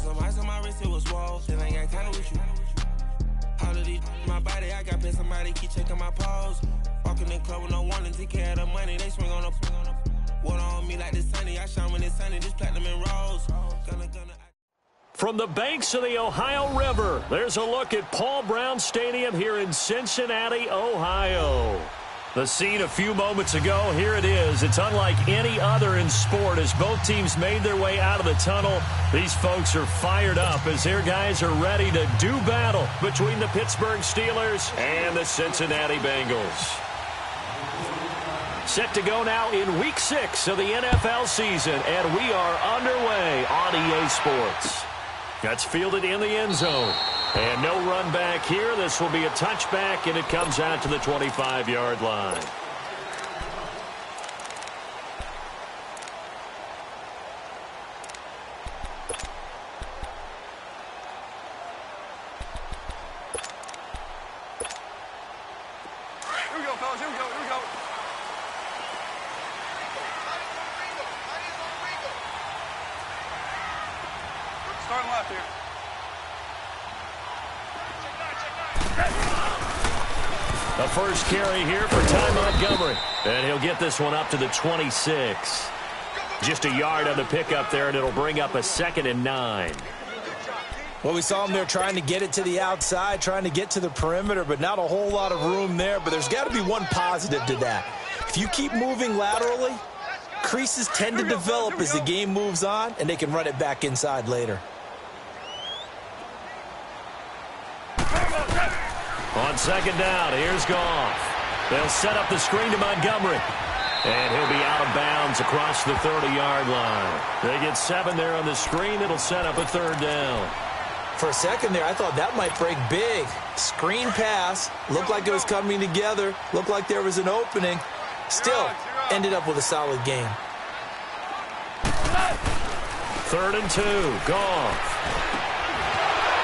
some ice on my wrist, it was swole. Still ain't got time to with you. All of these, my body, I got pissed. Somebody keep checking my pose. Walking in the club with no warning, take care of the money. They swing on the water on me like the sunny. I shine when it's sunny, just platinum and rose. From the banks of the Ohio River, there's a look at Paul Brown Stadium here in Cincinnati, Ohio. The scene a few moments ago, here it is. It's unlike any other in sport as both teams made their way out of the tunnel. These folks are fired up as their guys are ready to do battle between the Pittsburgh Steelers and the Cincinnati Bengals. Set to go now in Week 6 of the NFL season, and we are underway on EA Sports. That's fielded in the end zone. And no run back here. This will be a touchback, and it comes out to the 25-yard line. Here we go, fellas. Here we go. Here we go. Starting left here. The first carry here for Ty Montgomery. And he'll get this one up to the 26. Just a yard on the pickup there, and it'll bring up a 2nd and 9. Well, we saw him there trying to get it to the outside, trying to get to the perimeter, but not a whole lot of room there. But there's got to be one positive to that. If you keep moving laterally, creases tend to develop as the game moves on, and they can run it back inside later. On 2nd down, here's Goff. They'll set up the screen to Montgomery. And he'll be out of bounds across the 30-yard line. They get 7 there on the screen. It'll set up a 3rd down. For a second there, I thought that might break big. Screen pass. Looked like it was coming together. Looked like there was an opening. Still, ended up with a solid game. 3rd and 2, Goff.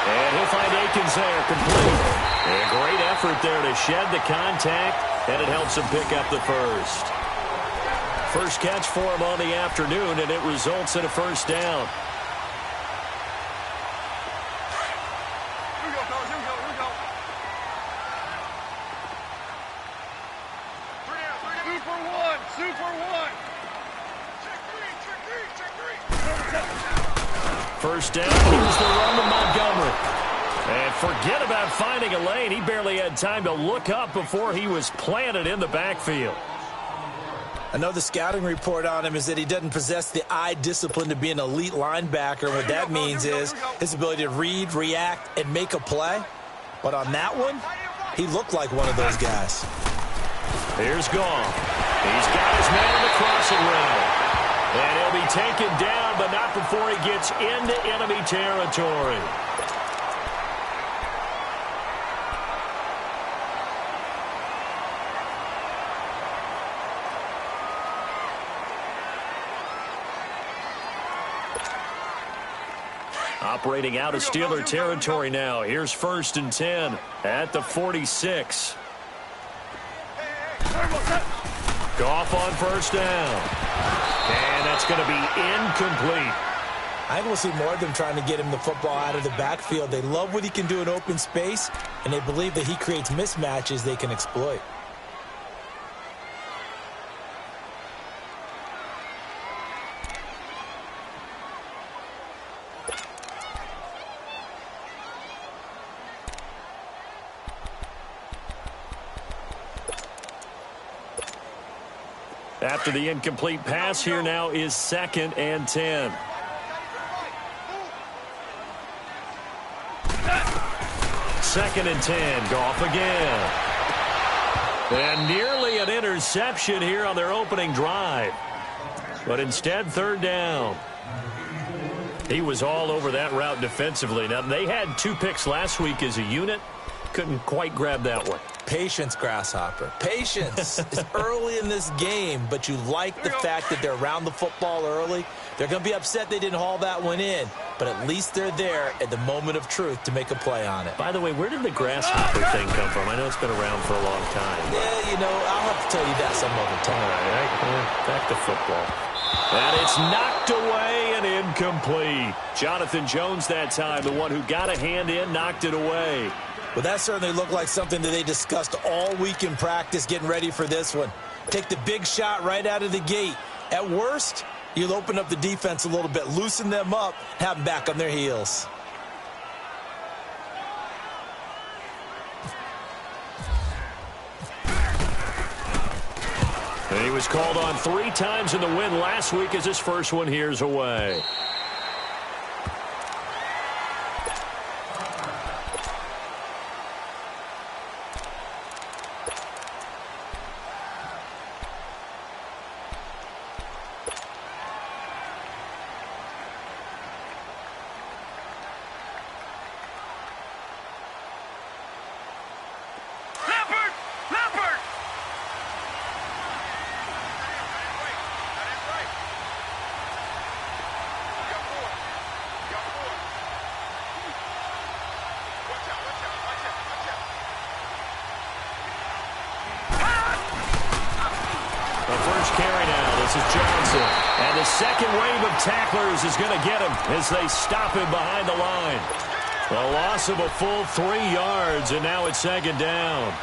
And he'll find Akins there, complete. A great effort there to shed the contact, and it helps him pick up the first. First catch for him on the afternoon, and it results in a 1st down. Here we go, fellas. Here we go. Here we go. 3 down. 2 for 1. 2 for 1. Check 3. Check 3. Check 3. 1st down. Here's the run to Montgomery. And forget about finding a lane. He barely had time to look up before he was planted in the backfield. I know the scouting report on him is that he doesn't possess the eye discipline to be an elite linebacker. What that means is his ability to read, react, and make a play. But on that one, he looked like one of those guys. Here's Goff. He's got his man on the crossing route. And he'll be taken down, but not before he gets into enemy territory. Operating out of Steeler territory now. Here's 1st and 10 at the 46. Goff on 1st down. And that's going to be incomplete. I think we'll see more of them trying to get him the football out of the backfield. They love what he can do in open space, and they believe that he creates mismatches they can exploit. After the incomplete pass, here now is 2nd and 10. Second and 10. Goff again. And nearly an interception here on their opening drive. But instead, 3rd down. He was all over that route defensively. Now, they had 2 picks last week as a unit. Couldn't quite grab that one. Patience, Grasshopper. Patience. It's early in this game, but you like the fact that they're around the football early. They're going to be upset they didn't haul that one in, but at least they're there at the moment of truth to make a play on it. By the way, where did the Grasshopper thing come from? I know it's been around for a long time. Yeah, you know, I'll have to tell you that some other time. All right, back to football. And it's knocked away and incomplete. Jonathan Jones that time, the one who got a hand in, knocked it away. Well, that certainly looked like something that they discussed all week in practice getting ready for this one. Take the big shot right out of the gate. At worst, you'll open up the defense a little bit, loosen them up, have them back on their heels. And he was called on 3 times in the win last week as his first one here's away. And the second wave of tacklers is going to get him as they stop him behind the line. A loss of a full 3 yards, and now it's second down.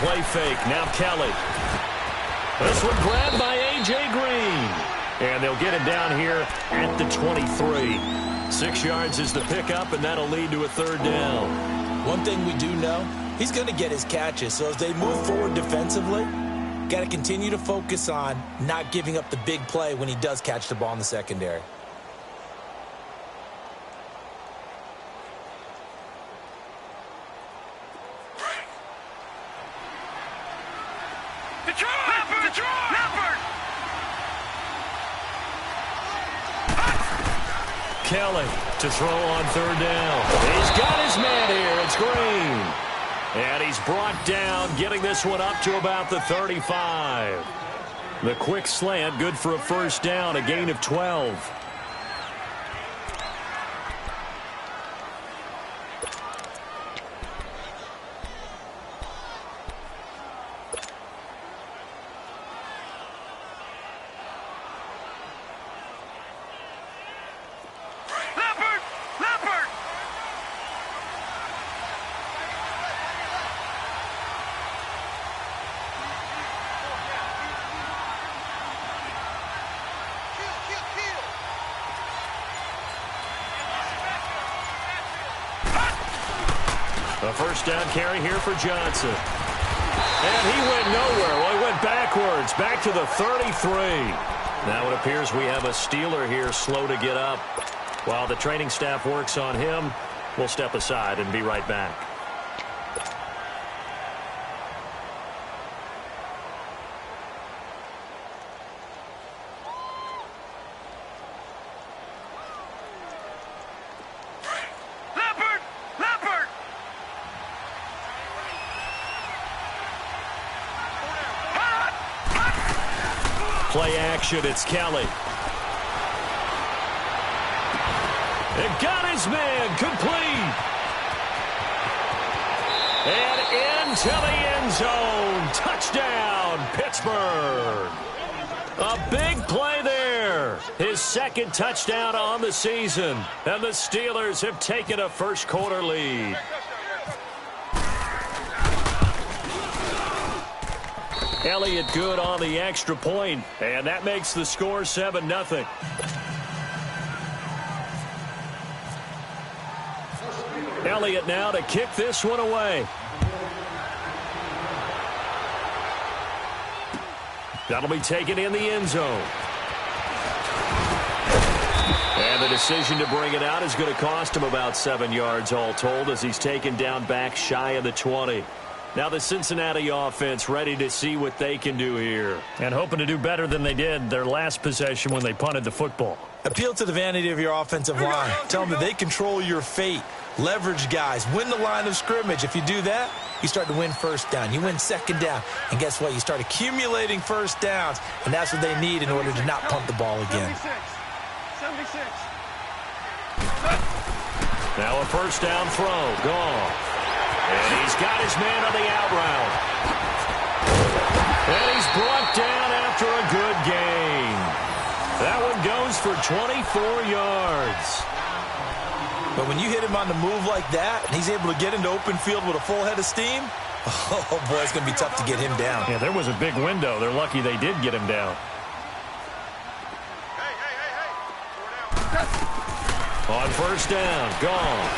Play fake. Now Kelly. This one grabbed by A.J. Green. And they'll get him down here at the 23. 6 yards is the pickup, and that'll lead to a third down. One thing we do know, he's going to get his catches. So as they move forward defensively, got to continue to focus on not giving up the big play when he does catch the ball in the secondary. Kelly to throw on third down. He's got his man here. It's Green. And he's brought down, getting this one up to about the 35. The quick slant, good for a first down, a gain of 12. A first down carry here for Johnson. And he went nowhere. Well, he went backwards, back to the 33. Now it appears we have a Steeler here slow to get up. While the training staff works on him, we'll step aside and be right back. Play action, it's Kelly. And got his man, complete. And into the end zone. Touchdown, Pittsburgh. A big play there. His second touchdown on the season. And the Steelers have taken a first quarter lead. Elliott good on the extra point, and that makes the score 7-0. Elliott now to kick this one away. That'll be taken in the end zone. And the decision to bring it out is going to cost him about 7 yards all told as he's taken down back shy of the 20. Now the Cincinnati offense ready to see what they can do here. And hoping to do better than they did their last possession when they punted the football. Appeal to the vanity of your offensive line. Tell them that they control your fate. leverage guys, win the line of scrimmage. If you do that, you start to win first down. You win second down. And guess what? You start accumulating first downs, and that's what they need in order to not punt the ball again. 76. Now a first down throw. Gone. And he's got his man on the out route. And he's brought down after a good gain. That one goes for 24 yards. But when you hit him on the move like that, and he's able to get into open field with a full head of steam, oh, boy, it's going to be tough to get him down. Yeah, there was a big window. They're lucky they did get him down. On first down, gone.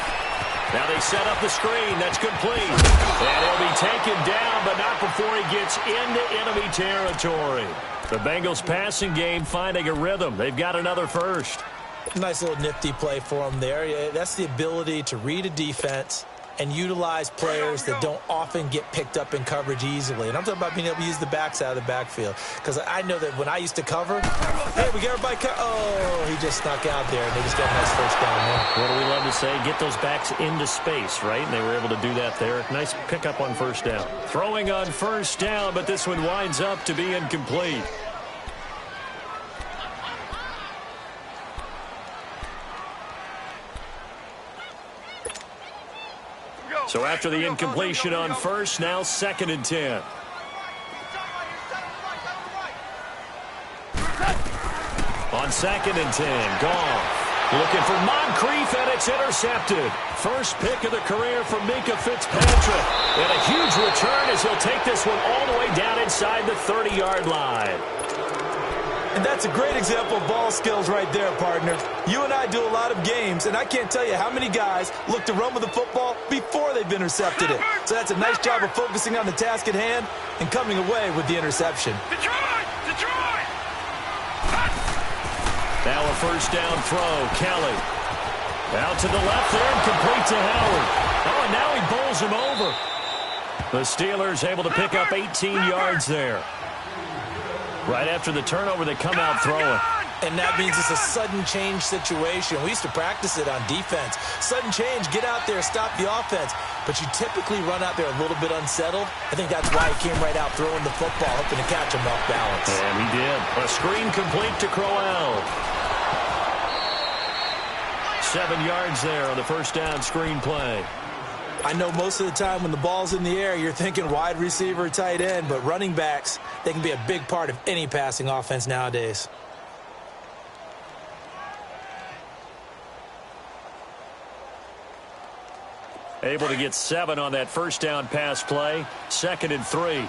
Now they set up the screen. That's complete. And he'll be taken down, but not before he gets into enemy territory. The Bengals passing game finding a rhythm. They've got another first. Nice little nifty play for him there. Yeah, that's the ability to read a defense and utilize players that don't often get picked up in coverage easily. And I'm talking about being able to use the backs out of the backfield. Because I know that when I used to cover, hey, we got everybody oh, he just snuck out there, and they just got a nice first down there. What do we love to say? Get those backs into space, right? And they were able to do that there. Nice pickup on first down. Throwing on first down, but this one winds up to be incomplete. So after the incompletion on first, now 2nd and 10. On 2nd and 10, gone. Looking for Moncrief, and it's intercepted. First pick of the career for Minkah Fitzpatrick. And a huge return as he'll take this one all the way down inside the 30-yard line. And that's a great example of ball skills right there, partner. You and I do a lot of games, and I can't tell you how many guys look to run with the football before they've intercepted it. So that's a nice job of focusing on the task at hand and coming away with the interception. Detroit! Now a first down throw. Kelly. Out to the left there and complete to Howard. Oh, and now he bowls him over. The Steelers able to pick up 18 yards there. Right after the turnover, they come out throwing. And that means it's a sudden change situation. We used to practice it on defense. Sudden change, get out there, stop the offense. But you typically run out there a little bit unsettled. I think that's why he came right out throwing the football, hoping to catch him off balance. And he did. A screen complete to Crowell. 7 yards there on the first down screen play. I know most of the time when the ball's in the air, you're thinking wide receiver, tight end, but running backs, they can be a big part of any passing offense nowadays. Able to get 7 on that first down pass play. 2nd and 3.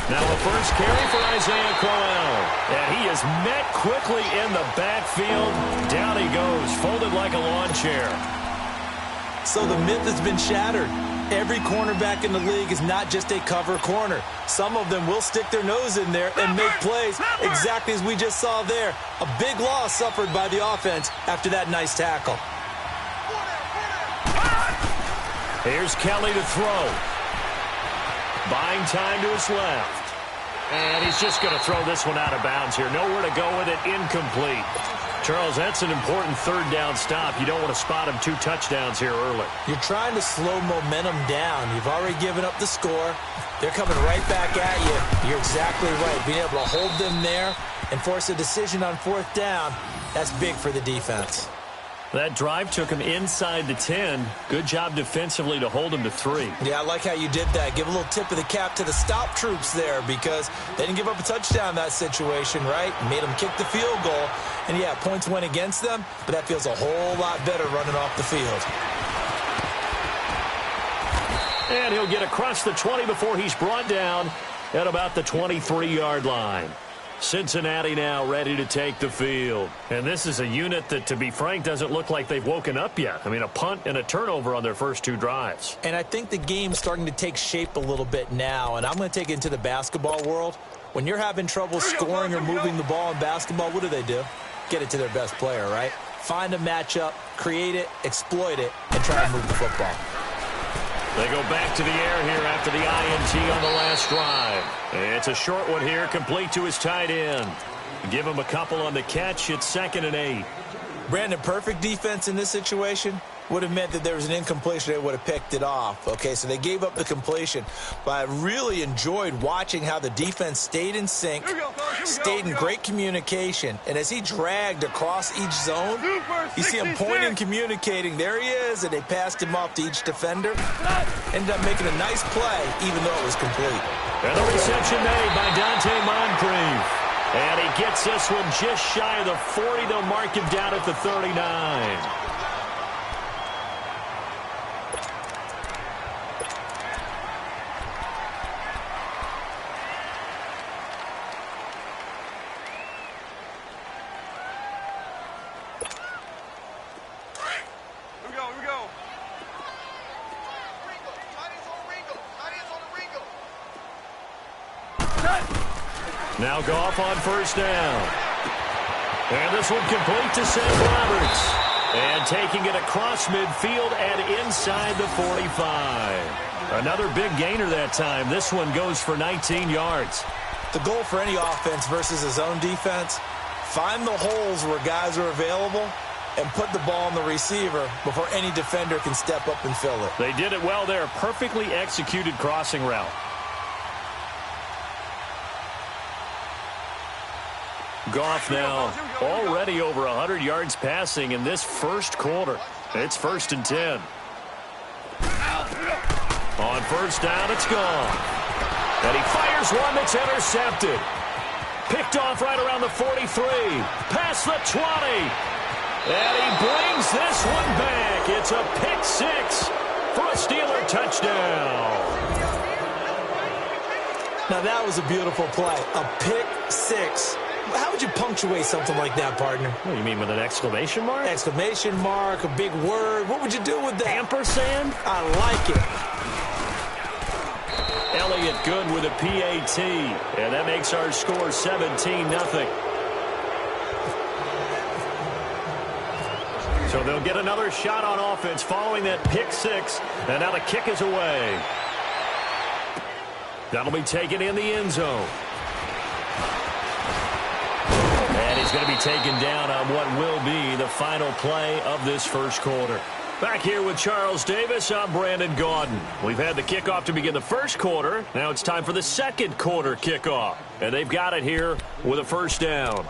Now a first carry for Isaiah Crowell. And he is met quickly in the backfield. Down he goes, folded like a lawn chair. So the myth has been shattered. Every cornerback in the league is not just a cover corner. Some of them will stick their nose in there and make plays exactly as we just saw there. A big loss suffered by the offense after that nice tackle. Here's Kelly to throw. Buying time to his left. And he's just going to throw this one out of bounds here. Nowhere to go with it. Incomplete. Charles, that's an important third down stop. You don't want to spot him 2 touchdowns here early. You're trying to slow momentum down. You've already given up the score. They're coming right back at you. You're exactly right. Being able to hold them there and force a decision on 4th down, that's big for the defense. That drive took him inside the 10. Good job defensively to hold him to 3. Yeah, I like how you did that. Give a little tip of the cap to the stop troops there because they didn't give up a touchdown in that situation, right? Made them kick the field goal. And, yeah, points went against them, but that feels a whole lot better running off the field. And he'll get across the 20 before he's brought down at about the 23-yard line. Cincinnati now ready to take the field. And this is a unit that, to be frank, doesn't look like they've woken up yet. I mean, a punt and a turnover on their first 2 drives. And I think the game's starting to take shape a little bit now. And I'm going to take it into the basketball world. When you're having trouble scoring or moving the ball in basketball, what do? Get it to their best player, right? Find a matchup, create it, exploit it, and try to move the football. They go back to the air here after the INT on the last drive. It's a short one here, complete to his tight end. Give him a couple on the catch. It's 2nd and 8. Brandon, perfect defense in this situation would have meant that there was an incompletion. They would have picked it off. Okay, so they gave up the completion. But I really enjoyed watching how the defense stayed in sync, stayed in great communication. And as he dragged across each zone, you see him pointing, communicating. There he is, and they passed him off to each defender. Ended up making a nice play, even though it was complete. And the reception made by Dante Moncrief. And he gets this one just shy of the 40. They'll mark him down at the 39. Now Goff on first down. And this one complete to Sam Roberts. And taking it across midfield and inside the 45. Another big gainer that time. This one goes for 19 yards. The goal for any offense versus his own defense, find the holes where guys are available and put the ball on the receiver before any defender can step up and fill it. They did it well there. Perfectly executed crossing route. Goff now already over 100 yards passing in this first quarter. It's 1st and 10. On first down, it's gone. And he fires one that's intercepted. Picked off right around the 43. Past the 20. And he brings this one back. It's a pick 6 for a Steeler touchdown. Now that was a beautiful play. A pick 6. How would you punctuate something like that, partner? What do you mean, with an exclamation mark? Exclamation mark, a big word. What would you do with that? Ampersand? I like it. Elliott good with a PAT. And that makes our score 17-0. So they'll get another shot on offense following that pick 6. And now the kick is away. That'll be taken in the end zone. And he's going to be taken down on what will be the final play of this first quarter. Back here with Charles Davis, I'm Brandon Gaudin. We've had the kickoff to begin the first quarter. Now it's time for the second quarter kickoff. And they've got it here with a first down.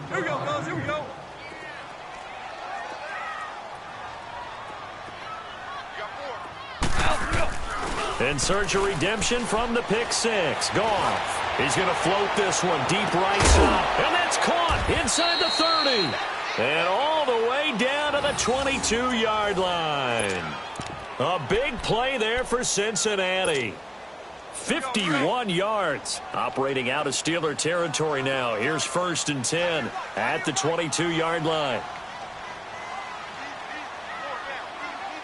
Here we go, fellas. Here we go. In search of redemption from the pick 6. Goff. He's going to float this one deep right side. And that's caught inside the 30. And all the way down to the 22-yard line. A big play there for Cincinnati. 51 yards. Operating out of Steeler territory now. Here's 1st and 10 at the 22-yard line.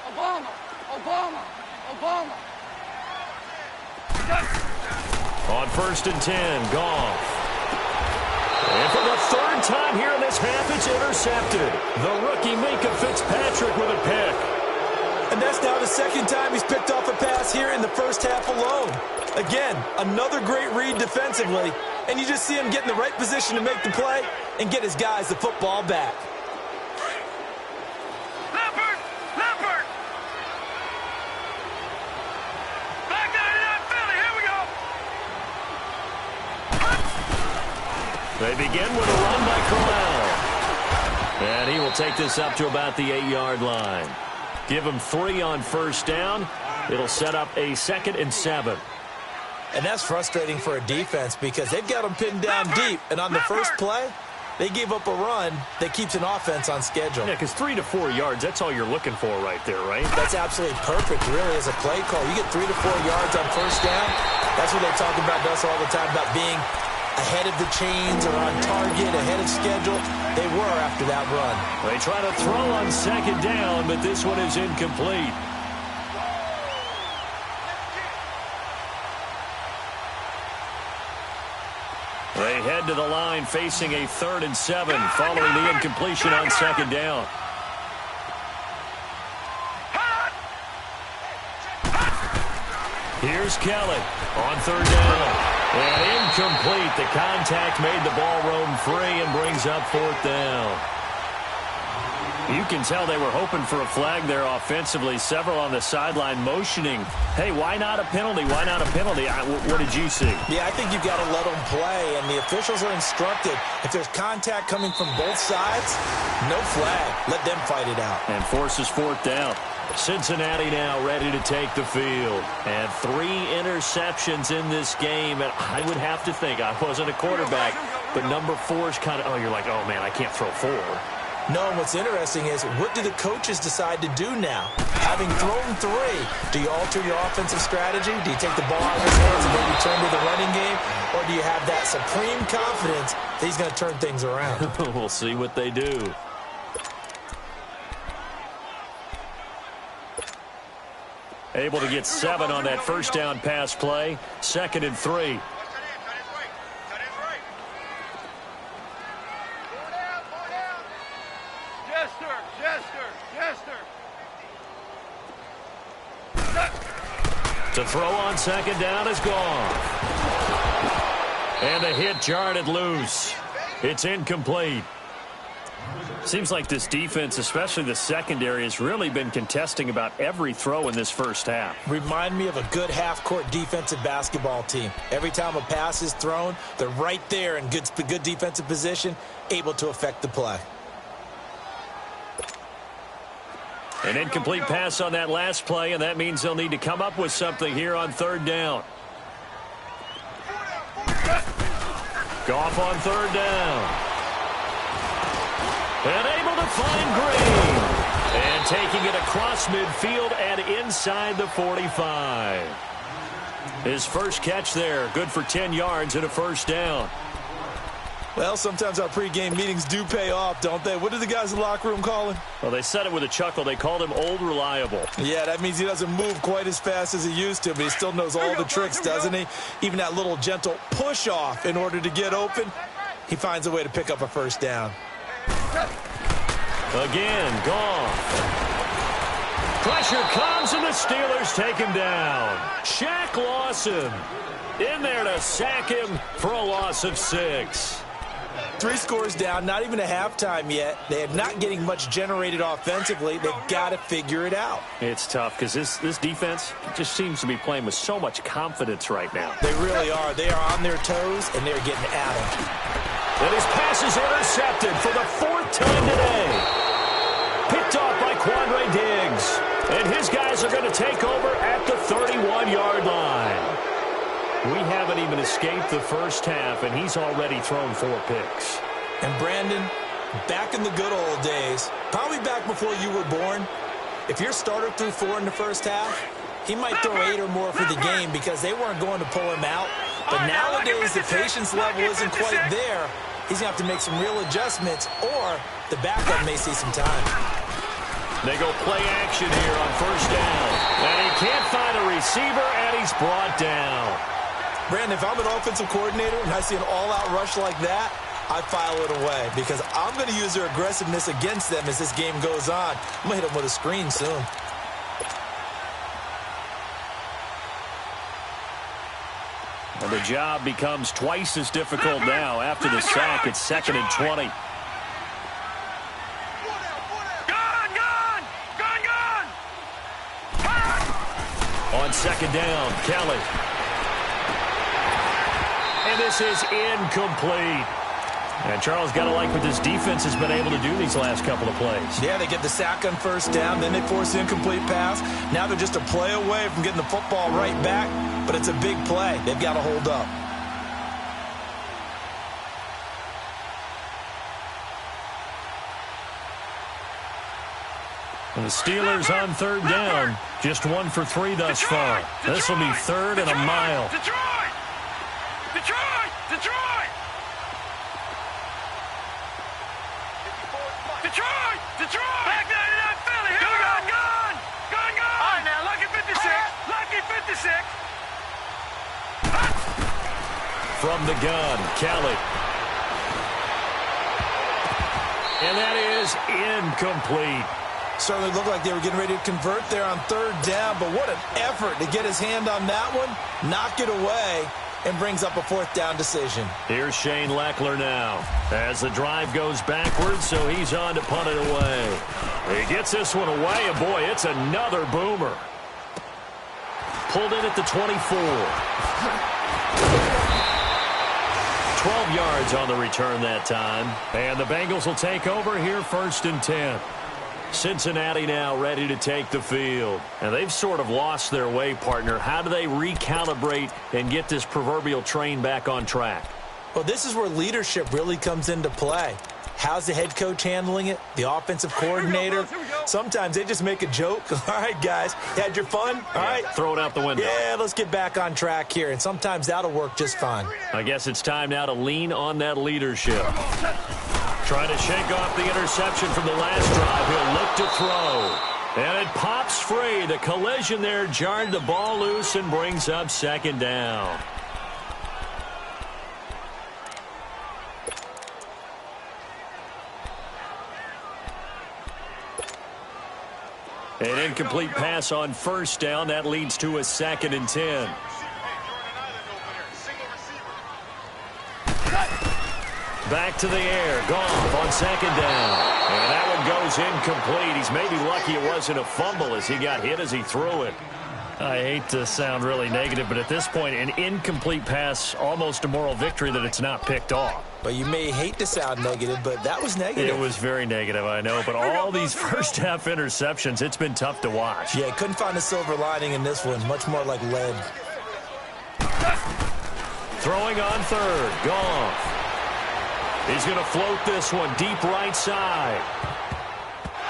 Obama. On 1st and 10, Goff. And for the third time here in this half, it's intercepted. The rookie Minkah Fitzpatrick with a pick. And that's now the second time he's picked off a pass here in the first half alone. Again, another great read defensively, and you just see him get in the right position to make the play and get his guys the football back. Leopard! Back out of that Philly, here we go! They begin with a run by Corral. And he will take this up to about the 8-yard line. Give him 3 on first down. It'll set up a 2nd and 7. And that's frustrating for a defense because they've got them pinned down deep. And on the first play, they gave up a run that keeps an offense on schedule. Yeah, because 3 to 4 yards, that's all you're looking for right there, right? That's absolutely perfect, really, as a play call. You get 3 to 4 yards on first down. That's what they talk about us all the time, about being ahead of the chains or on target, ahead of schedule. They were after that run. They try to throw on 2nd down, but this one is incomplete. They head to the line facing a 3rd and 7 following the incompletion on 2nd down. Here's Kelly on third down. And incomplete. The contact made the ball roam free and brings up fourth down. You can tell they were hoping for a flag there offensively. Several on the sideline motioning, hey, why not a penalty? Why not a penalty? What did you see? Yeah, I think you've got to let them play, and the officials are instructed. If there's contact coming from both sides, no flag. Let them fight it out. And forces fourth down. Cincinnati now ready to take the field. And 3 interceptions in this game. And I would have to think, I wasn't a quarterback, but number 4 is kind of, you're like, oh, man, I can't throw 4. No, and what's interesting is, what do the coaches decide to do now? Having thrown 3, do you alter your offensive strategy? Do you take the ball out of his hands and maybe turn to the running game? Or do you have that supreme confidence that he's going to turn things around? We'll see what they do. Able to get 7 on that first down pass play. 2nd and 3. To throw on 2nd down is gone. And the hit jarred it loose. It's incomplete. Seems like this defense, especially the secondary, has really been contesting about every throw in this first half. Remind me of a good half-court defensive basketball team. Every time a pass is thrown, they're right there in good defensive position, able to affect the play. An incomplete pass on that last play, and that means they'll need to come up with something here on 3rd down. Goff on 3rd down. And able to find Green. And taking it across midfield and inside the 45. His first catch there, good for 10 yards and a first down. Well, sometimes our pregame meetings do pay off, don't they? What do the guys in the locker room call him? Well, they said it with a chuckle. They called him Old Reliable. Yeah, that means he doesn't move quite as fast as he used to, but he still knows all the tricks, doesn't he? Even that little gentle push-off in order to get open, he finds a way to pick up a first down. Again, gone. Pressure comes, and the Steelers take him down. Shaq Lawson in there to sack him for a loss of 6. 3 scores down, not even a halftime yet. They are not getting much generated offensively. They've got to figure it out. It's tough because this defense just seems to be playing with so much confidence right now. They really are. They are on their toes, and they're getting at them. And his pass is intercepted for the 4th time today. Picked off by Quandre Diggs. And his guys are going to take over at the 31-yard line. We haven't even escaped the first half, and he's already thrown 4 picks. And Brandon, back in the good old days, probably back before you were born, if your starter threw 4 in the first half, he might throw 8 or more for the game because they weren't going to pull him out. But nowadays, the patience level isn't quite there. He's going to have to make some real adjustments, or the backup may see some time. They go play action here on first down. And he can't find a receiver, and he's brought down. Brandon, if I'm an offensive coordinator and I see an all-out rush like that, I file it away because I'm going to use their aggressiveness against them as this game goes on. I'm going to hit them with a screen soon. And the job becomes twice as difficult now after the sack. It's 2nd and 20. On 2nd down, Kelly. And this is incomplete. And Charles, got to like what this defense has been able to do these last couple of plays. Yeah, they get the sack on first down, then they force the incomplete pass. Now they're just a play away from getting the football right back, but it's a big play. They've got to hold up. And the Steelers on 3rd down, just 1 for 3 thus far. This will be 3rd and a mile. Detroit! Detroit! Detroit! Detroit! Detroit! Back there in that Philly! Here we go! Gun! Gun! Gun! All right, now, Lucky 56! Lucky 56! From the gun, Kelly. And that is incomplete. Certainly looked like they were getting ready to convert there on third down, but what an effort to get his hand on that one, knock it away, and brings up a fourth down decision. Here's Shane Leckler now as the drive goes backwards, so he's on to punt it away. He gets this one away, and boy, it's another boomer. Pulled in at the 24. 12 yards on the return that time. And the Bengals will take over here 1st and 10. Cincinnati now ready to take the field. And they've sort of lost their way, partner. How do they recalibrate and get this proverbial train back on track? Well, this is where leadership really comes into play. How's the head coach handling it? The offensive coordinator? Sometimes they just make a joke. All right, guys, had your fun? All right. Throw it out the window. Yeah, let's get back on track here. And sometimes that'll work just fine. I guess it's time now to lean on that leadership. Trying to shake off the interception from the last drive. He'll look to throw. And it pops free. The collision there jarred the ball loose and brings up 2nd down. An incomplete pass on 1st down. That leads to a 2nd and 10. Back to the air. Goff on 2nd down. And that one goes incomplete. He's maybe lucky it wasn't a fumble as he got hit as he threw it. I hate to sound really negative, but at this point, an incomplete pass, almost a moral victory that it's not picked off. Well, you may hate to sound negative, but that was negative. It was very negative, I know. But all these first-half interceptions, it's been tough to watch. Yeah, couldn't find a silver lining in this one. Much more like lead. Throwing on 3rd. Goff. He's going to float this one deep right side.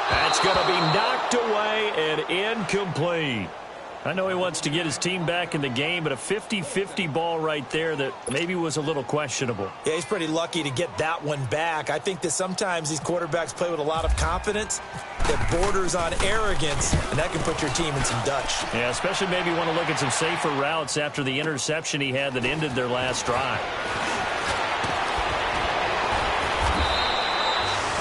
That's going to be knocked away and incomplete. I know he wants to get his team back in the game, but a 50-50 ball right there that maybe was a little questionable. Yeah, he's pretty lucky to get that one back. I think that sometimes these quarterbacks play with a lot of confidence that borders on arrogance, and that can put your team in some Dutch. Yeah, especially maybe want to look at some safer routes after the interception he had that ended their last drive.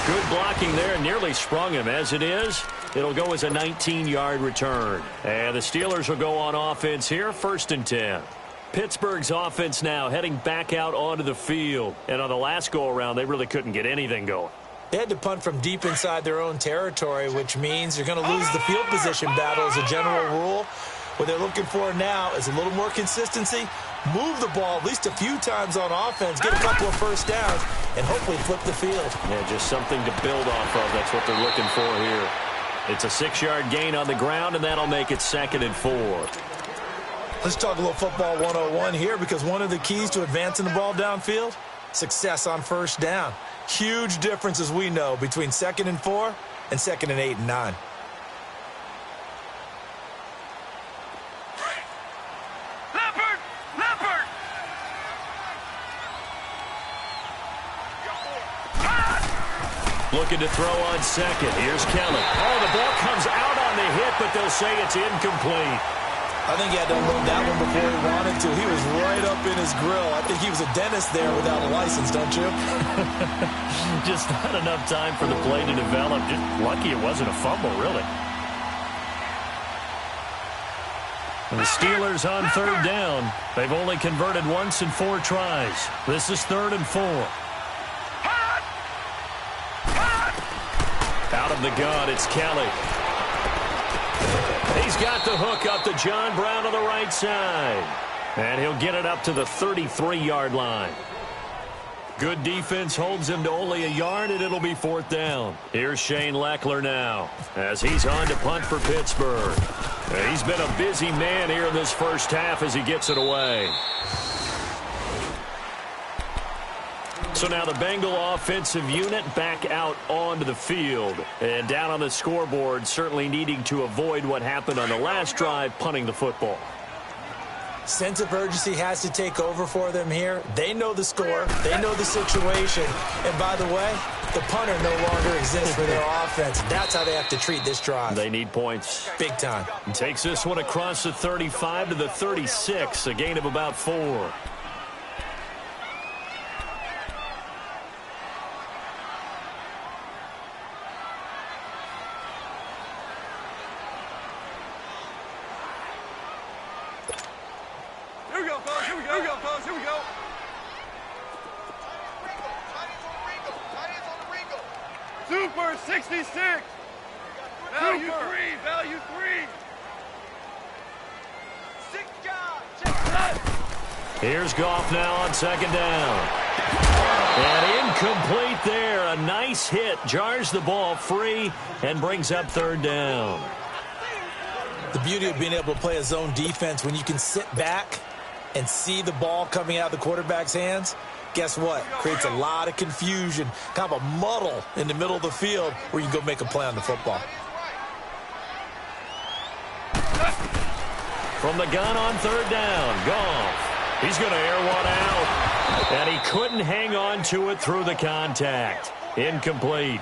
Good blocking there, nearly sprung him. As it is, it'll go as a 19-yard return. And the Steelers will go on offense here, 1st and 10. Pittsburgh's offense now heading back out onto the field. And on the last go-around, they really couldn't get anything going. They had to punt from deep inside their own territory, which means you're going to lose the field position battle as a general rule. What they're looking for now is a little more consistency, move the ball at least a few times on offense, get a couple of first downs, and hopefully flip the field. Yeah, just something to build off of. That's what they're looking for here. It's a 6-yard gain on the ground, and that'll make it 2nd and 4. Let's talk a little football 101 here, because one of the keys to advancing the ball downfield, success on 1st down. Huge difference, as we know, between 2nd and 4 and 2nd and 8 and 9. Looking to throw on 2nd. Here's Kelly. Oh, the ball comes out on the hit, but they'll say it's incomplete. I think he had to unload that one before he wanted to. He was right up in his grill. I think he was a dentist there without a license, don't you? Just not enough time for the play to develop. Just lucky it wasn't a fumble, really. And the Steelers on 3rd down. They've only converted once in 4 tries. This is 3rd and 4. Out of the gun, it's Kelly. He's got the hook up to John Brown on the right side. And he'll get it up to the 33-yard line. Good defense holds him to only a yard, and it'll be 4th down. Here's Shane Leckler now as he's on to punt for Pittsburgh. He's been a busy man here in this first half as he gets it away. So now the Bengal offensive unit back out onto the field. And down on the scoreboard, certainly needing to avoid what happened on the last drive, punting the football. Sense of urgency has to take over for them here. They know the score. They know the situation. And by the way, the punter no longer exists for their offense. That's how they have to treat this drive. They need points. Big time. And takes this one across the 35 to the 36, a gain of about 4. Here we go, fellas. Here we go. Here we go, fellas. Here we go. Super 66. Value 3. Value 3. Here's Goff now on second down. And incomplete there. A nice hit. Jars the ball free and brings up third down. The beauty of being able to play a zone defense when you can sit back and see the ball coming out of the quarterback's hands, guess what? Creates a lot of confusion, kind of a muddle in the middle of the field where you can go make a play on the football. From the gun on third down, Goff. He's going to air one out. And he couldn't hang on to it through the contact. Incomplete.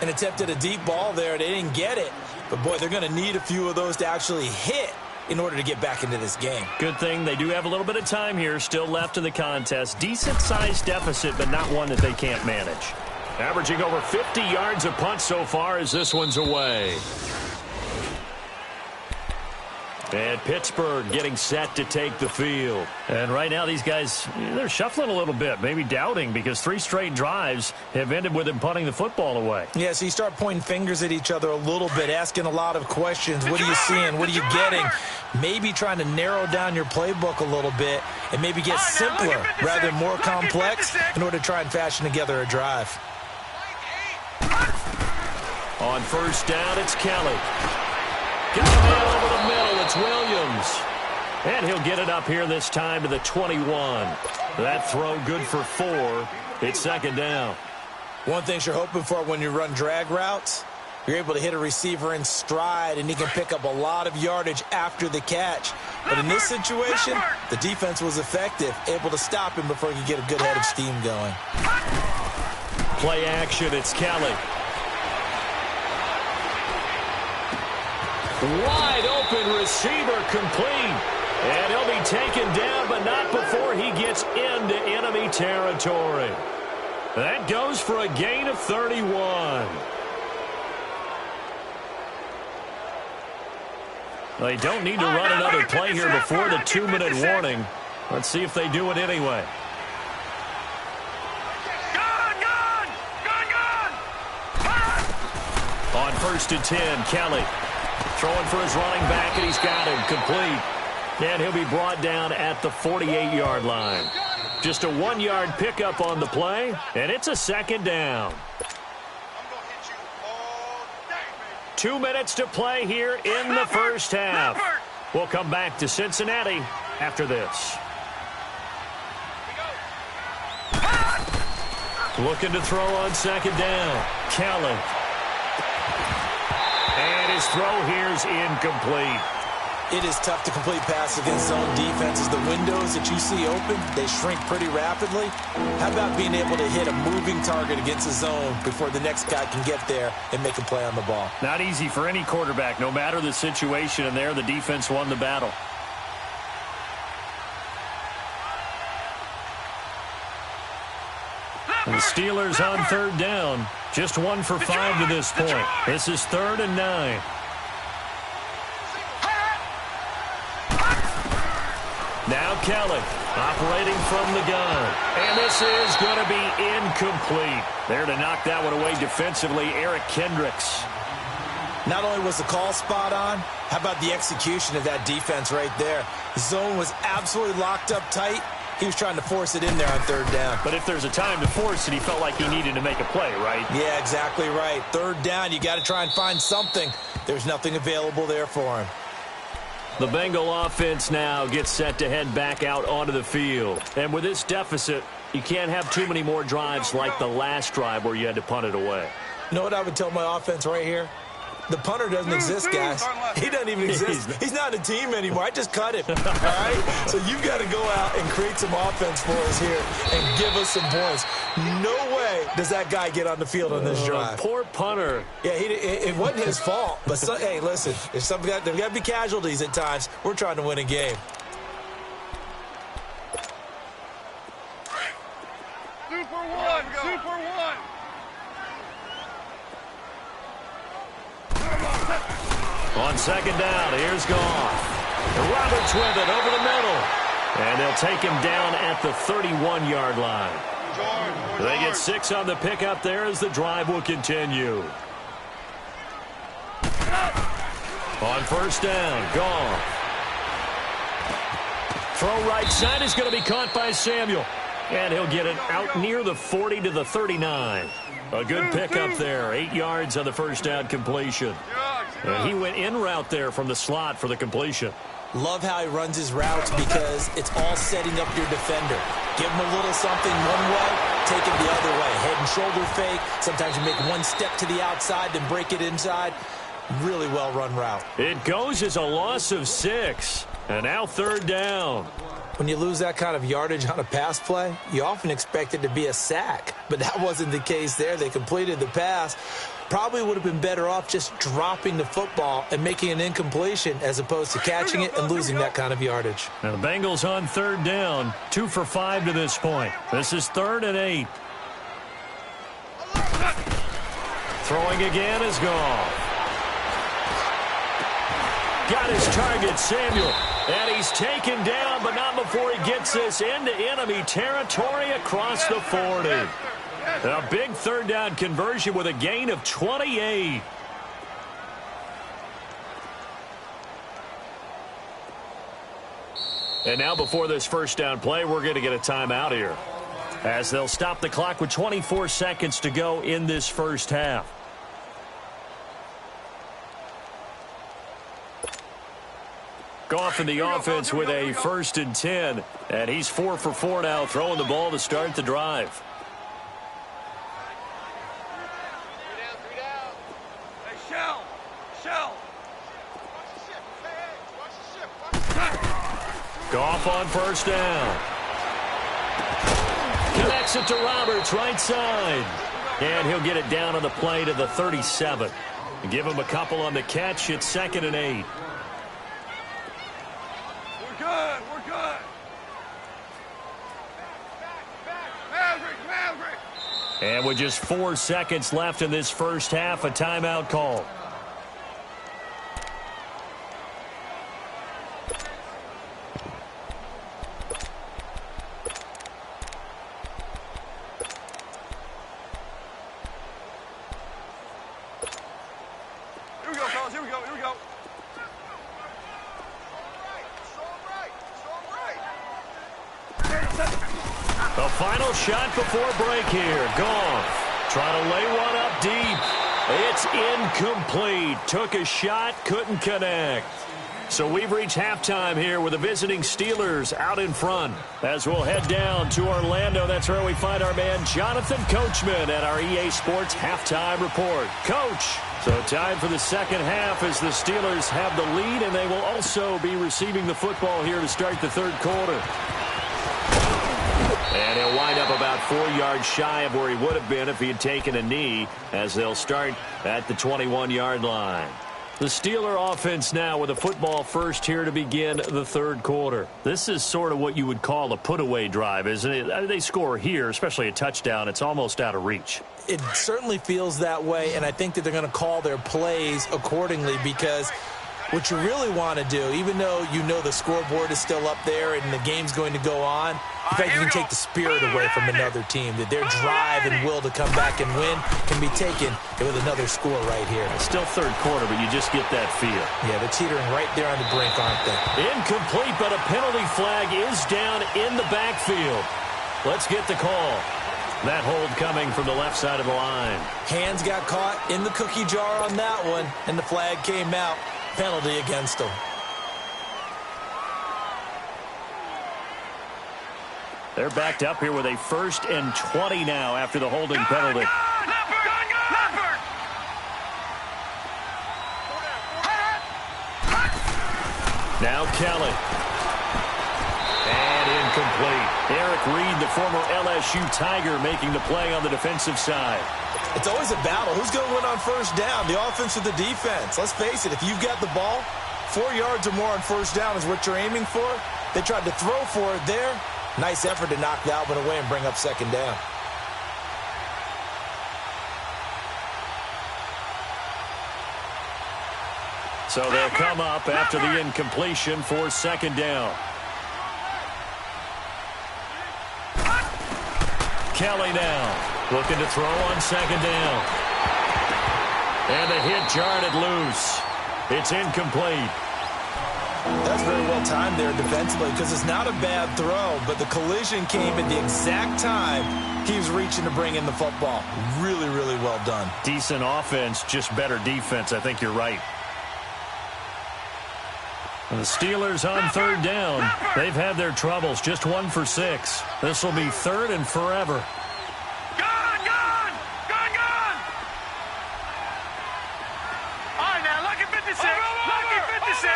And attempted a deep ball there. They didn't get it. But, boy, they're going to need a few of those to actually hit in order to get back into this game. Good thing they do have a little bit of time here still left in the contest. Decent-sized deficit, but not one that they can't manage. Averaging over 50 yards a punt so far as this one's away. And Pittsburgh getting set to take the field. And right now these guys, they're shuffling a little bit, maybe doubting, because 3 straight drives have ended with them punting the football away. Yeah, so you start pointing fingers at each other a little bit, asking a lot of questions. What are you seeing? What are you getting? Maybe trying to narrow down your playbook a little bit and maybe get simpler rather than more complex in order to try and fashion together a drive. On first down, it's Kelly. Got a man over the middle. It's Williams. And he'll get it up here this time to the 21. That throw good for 4. It's second down. One thing you're hoping for when you run drag routes, you're able to hit a receiver in stride, and he can pick up a lot of yardage after the catch. But in this situation, the defense was effective, able to stop him before he could get a good head of steam going. Play action, it's Kelly. Wide open receiver complete. And he'll be taken down, but not before he gets into enemy territory. That goes for a gain of 31. They don't need to run another play here before the 2-minute warning. Let's see if they do it anyway. On first and 10, Kelly. Throwing for his running back, and he's got him complete. And he'll be brought down at the 48-yard line. Just a 1-yard pickup on the play, and it's a second down. 2 minutes to play here in the first half. We'll come back to Cincinnati after this. Looking to throw on second down. Kelly. And his throw here's incomplete. It is tough to complete passes against zone defenses. The windows that you see open, they shrink pretty rapidly. How about being able to hit a moving target against a zone before the next guy can get there and make a play on the ball? Not easy for any quarterback, no matter the situation, and there the defense won the battle. And the Steelers on third down. Just 1 for 5 to this point. This is 3rd and 9. Now Kelly operating from the gun. And this is going to be incomplete. There to knock that one away defensively, Eric Kendricks. Not only was the call spot on, how about the execution of that defense right there? The zone was absolutely locked up tight. He was trying to force it in there on third down. But if there's a time to force it, he felt like he needed to make a play, right? Yeah, exactly right. Third down, you got to try and find something. There's nothing available there for him. The Bengal offense now gets set to head back out onto the field. And with this deficit, you can't have too many more drives like the last drive where you had to punt it away. You know what I would tell my offense right here? The punter doesn't exist, guys. He doesn't even exist. He's not a team anymore. I just cut him, all right? So you've got to go out and create some offense for us here and give us some points. No way does that guy get on the field on this drive. Poor punter. Yeah, it wasn't his fault. But, hey, listen, there's got to be casualties at times. We're trying to win a game. Super 1, Super 1. On second down, here's Goff. Roberts with it over the middle. And they'll take him down at the 31-yard line. They get 6 on the pickup there as the drive will continue. On first down, Goff. Throw right side is going to be caught by Samuel. And he'll get it out near the 40 to the 39. A good pickup there. 8 yards on the first down completion. And he went in route there from the slot for the completion. Love how he runs his routes because it's all setting up your defender. Give him a little something one way, take it the other way. Head and shoulder fake. Sometimes you make one step to the outside, then break it inside. Really well-run route. It goes as a loss of 6. And now third down. When you lose that kind of yardage on a pass play, you often expect it to be a sack. But that wasn't the case there. They completed the pass. Probably would have been better off just dropping the football and making an incompletion as opposed to catching it and losing that kind of yardage. Now the Bengals on third down. 2 for 5 to this point. This is 3rd and 8. Throwing again is Goff. Got his target, Samuel. And he's taken down, but not before he gets this into enemy territory across the 40. A big third down conversion with a gain of 28. And now before this first down play, we're going to get a timeout here, as they'll stop the clock with 24 seconds to go in this first half. Goff in the offense with a 1st and 10. And he's 4 for 4 now, throwing the ball to start the drive. 3 down. Hey, Shell. Goff on first down. Connects it to Roberts, right side. And he'll get it down on the play to the 37. Give him a couple on the catch. It's 2nd and 8. We're good. Maverick. And with just 4 seconds left in this first half, a timeout call. Here we go, fellas. Here we go. The final shot before break here. Goff trying to lay one up deep. It's incomplete. Took a shot, couldn't connect. So we've reached halftime here with the visiting Steelers out in front. As we'll head down to Orlando, that's where we find our man Jonathan Coachman at our EA Sports Halftime Report. Coach, so time for the second half as the Steelers have the lead, and they will also be receiving the football here to start the third quarter. And he'll wind up about 4 yards shy of where he would have been if he had taken a knee, as they'll start at the 21-yard line. The Steeler offense now with a football first here to begin the third quarter. This is sort of what you would call a put-away drive, isn't it? They score here, especially a touchdown. It's almost out of reach. It certainly feels that way, and I think that they're going to call their plays accordingly, because what you really want to do, even though you know the scoreboard is still up there and the game's going to go on, in fact, you can take the spirit away from another team, that their drive and will to come back and win can be taken with another score right here. It's still third quarter, but you just get that feel. Yeah, they're teetering right there on the brink, aren't they? Incomplete, but a penalty flag is down in the backfield. Let's get the call. That hold coming from the left side of the line. Hands got caught in the cookie jar on that one, and the flag came out. Penalty against them. They're backed up here with a 1st and 20 now after the holding penalty. Now Kelly. And incomplete. Eric Reed, the former LSU Tiger, making the play on the defensive side. It's always a battle. Who's going to win on first down, the offense or the defense? Let's face it, if you've got the ball, 4 yards or more on first down is what you're aiming for. They tried to throw for it there. Nice effort to knock that one away and bring up second down. So they'll come up after the incompletion for second down. Kelly now looking to throw on second down. And the hit jarred it loose. It's incomplete. That's very well timed there defensively because it's not a bad throw, but the collision came at the exact time he was reaching to bring in the football. Really, really well done. Decent offense, just better defense. I think you're right. And the Steelers on third down. They've had their troubles, just 1 for 6. This will be third and forever. Gone! All right, now, lucky 56. Lucky 56.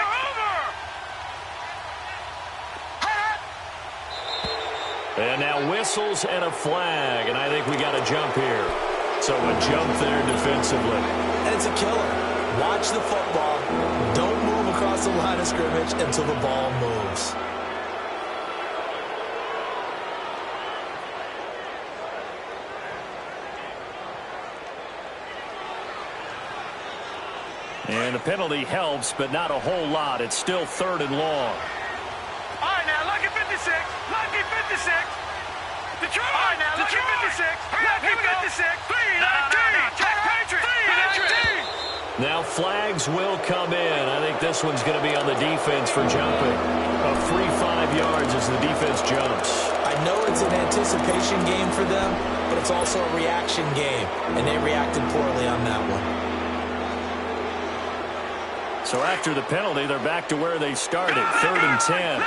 And now whistles and a flag, and I think we got a jump here. So a jump there defensively. And it's a killer. Watch the football. Don't move across the line of scrimmage until the ball moves. And the penalty helps, but not a whole lot. It's still third and long. All right, now, lucky 56. Lucky 56. Detroit. All right, now, lucky 56. Lucky 56. 3-19. Check Patriot. 3-19. Now flags will come in. I think this one's going to be on the defense for jumping. A free 5 yards as the defense jumps. I know it's an anticipation game for them, but it's also a reaction game, and they reacted poorly on that one. So after the penalty, they're back to where they started, third and 10.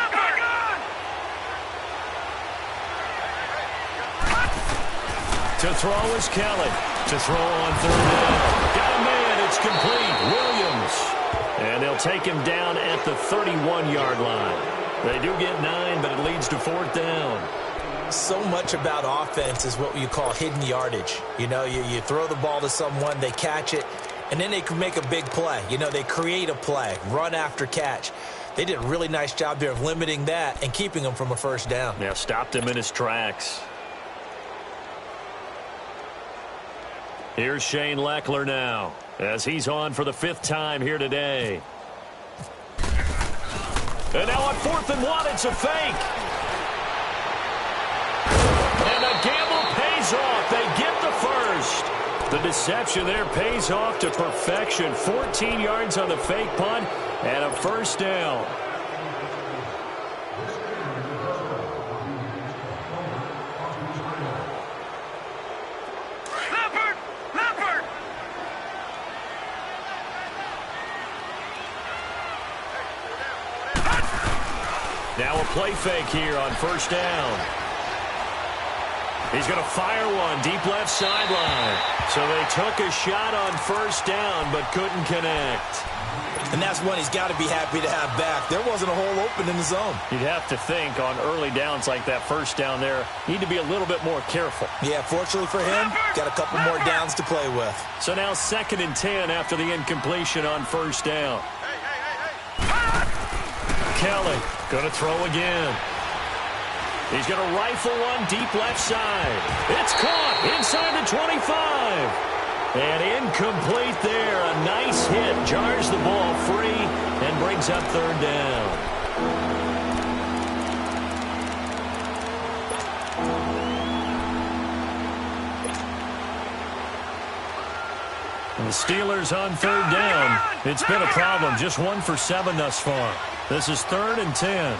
To throw is Kelly. To throw on third down. Got a man. It's complete. Williams. And they'll take him down at the 31-yard line. They do get 9, but it leads to fourth down. So much about offense is what you call hidden yardage. You know, you throw the ball to someone, they catch it, and then they can make a big play. You know, they create a play, run after catch. They did a really nice job there of limiting that and keeping him from a first down. Yeah, stopped him in his tracks. Here's Shane Leckler now, as he's on for the 5th time here today. And now on 4th and 1, it's a fake. And the gamble pays off. They get the first. The deception there pays off to perfection. 14 yards on the fake punt and a first down. Now a play fake here on first down. He's going to fire one deep left sideline. So they took a shot on first down but couldn't connect. And that's one he's got to be happy to have back. There wasn't a hole open in the zone. You'd have to think on early downs like that first down there, need to be a little bit more careful. Yeah, fortunately for him, got a couple more downs to play with. So now 2nd and 10 after the incompletion on first down. Kelly going to throw again. He's going to rifle one deep left side. It's caught inside the 25. And incomplete there. A nice hit. Jars the ball free and brings up third down. And the Steelers on third down. It's been a problem. Just 1 for 7 thus far. This is 3rd and 10.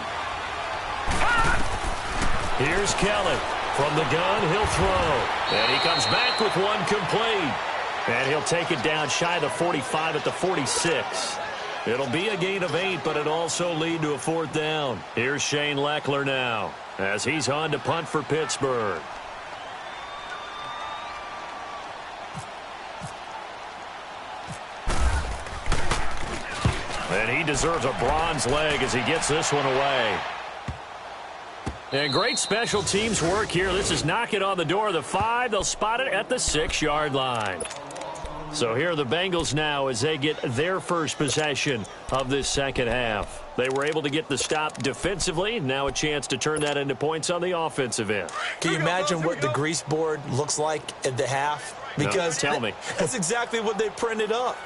Here's Kelly. From the gun, he'll throw. And he comes back with one complete. And he'll take it down shy of the 45 at the 46. It'll be a gain of 8, but it'll also lead to a fourth down. Here's Shane Leckler now as he's on to punt for Pittsburgh. And he deserves a bronze leg as he gets this one away. And great special teams work here. This is knocking on the door of the 5. They'll spot it at the 6-yard line. So here are the Bengals now as they get their first possession of this second half. They were able to get the stop defensively. Now a chance to turn that into points on the offensive end. Can you imagine what the grease board looks like at the half? Because no, tell me. That's exactly what they printed up.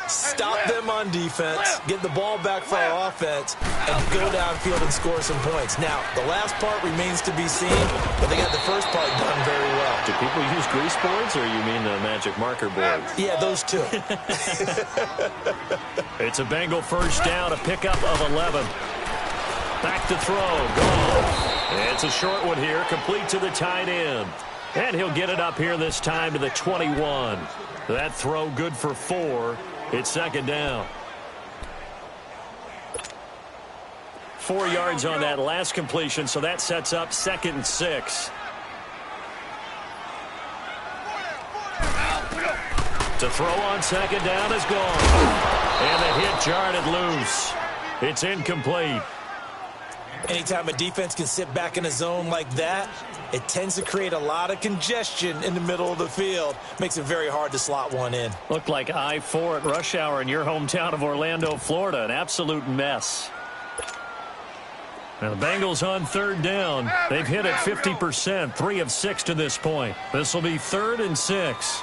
Stop them on defense, get the ball back for our offense, and go downfield and score some points. Now, the last part remains to be seen, but they got the first part done very well. Do people use grease boards, or you mean the magic marker board? Yeah, those two. It's a Bengal first down, a pickup of 11. Back to throw, gone. It's a short one here, complete to the tight end. And he'll get it up here this time to the 21. That throw good for 4. It's second down. 4 yards on that last completion, so that sets up 2nd and 6. To throw on second down is gone. And the hit jarred it loose. It's incomplete. Anytime a defense can sit back in a zone like that, it tends to create a lot of congestion in the middle of the field. Makes it very hard to slot one in. Looked like I-4 at rush hour in your hometown of Orlando, Florida. An absolute mess. Now the Bengals on third down. They've hit it 50%, 3 of 6 to this point. This will be 3rd and 6.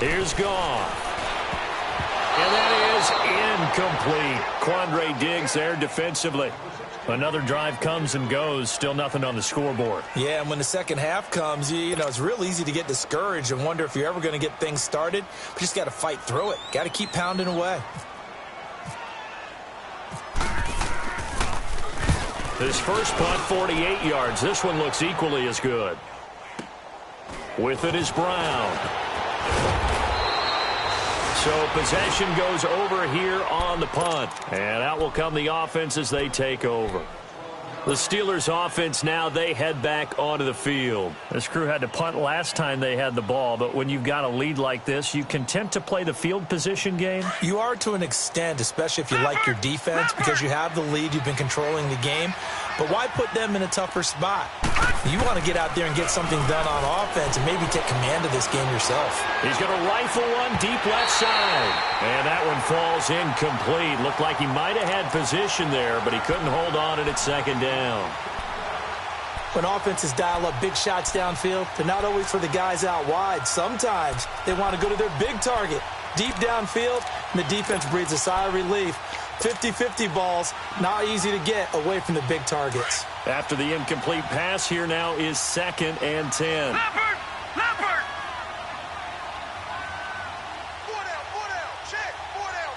Here's Goff. And that is incomplete. Quandre Diggs there defensively. Another drive comes and goes. Still nothing on the scoreboard. Yeah, and when the second half comes, you know, it's real easy to get discouraged and wonder if you're ever going to get things started. But you just got to fight through it. Got to keep pounding away. His first punt, 48 yards. This one looks equally as good. With it is Brown. So possession goes over here on the punt. And out will come the offense as they take over. The Steelers offense now, they head back onto the field. This crew had to punt last time they had the ball, but when you've got a lead like this, you content to play the field position game? You are to an extent, especially if you like your defense, because you have the lead, you've been controlling the game. But why put them in a tougher spot? You want to get out there and get something done on offense and maybe take command of this game yourself. He's going to rifle one deep left side. And that one falls incomplete. Looked like he might have had position there, but he couldn't hold on it at second down. When offenses dial up big shots downfield, they're not always for the guys out wide. Sometimes they want to go to their big target, deep downfield, and the defense breathes a sigh of relief. 50-50 balls, not easy to get away from the big targets. After the incomplete pass, here now is 2nd and 10. Leopard! Leopard! 4 down, check, 4 down.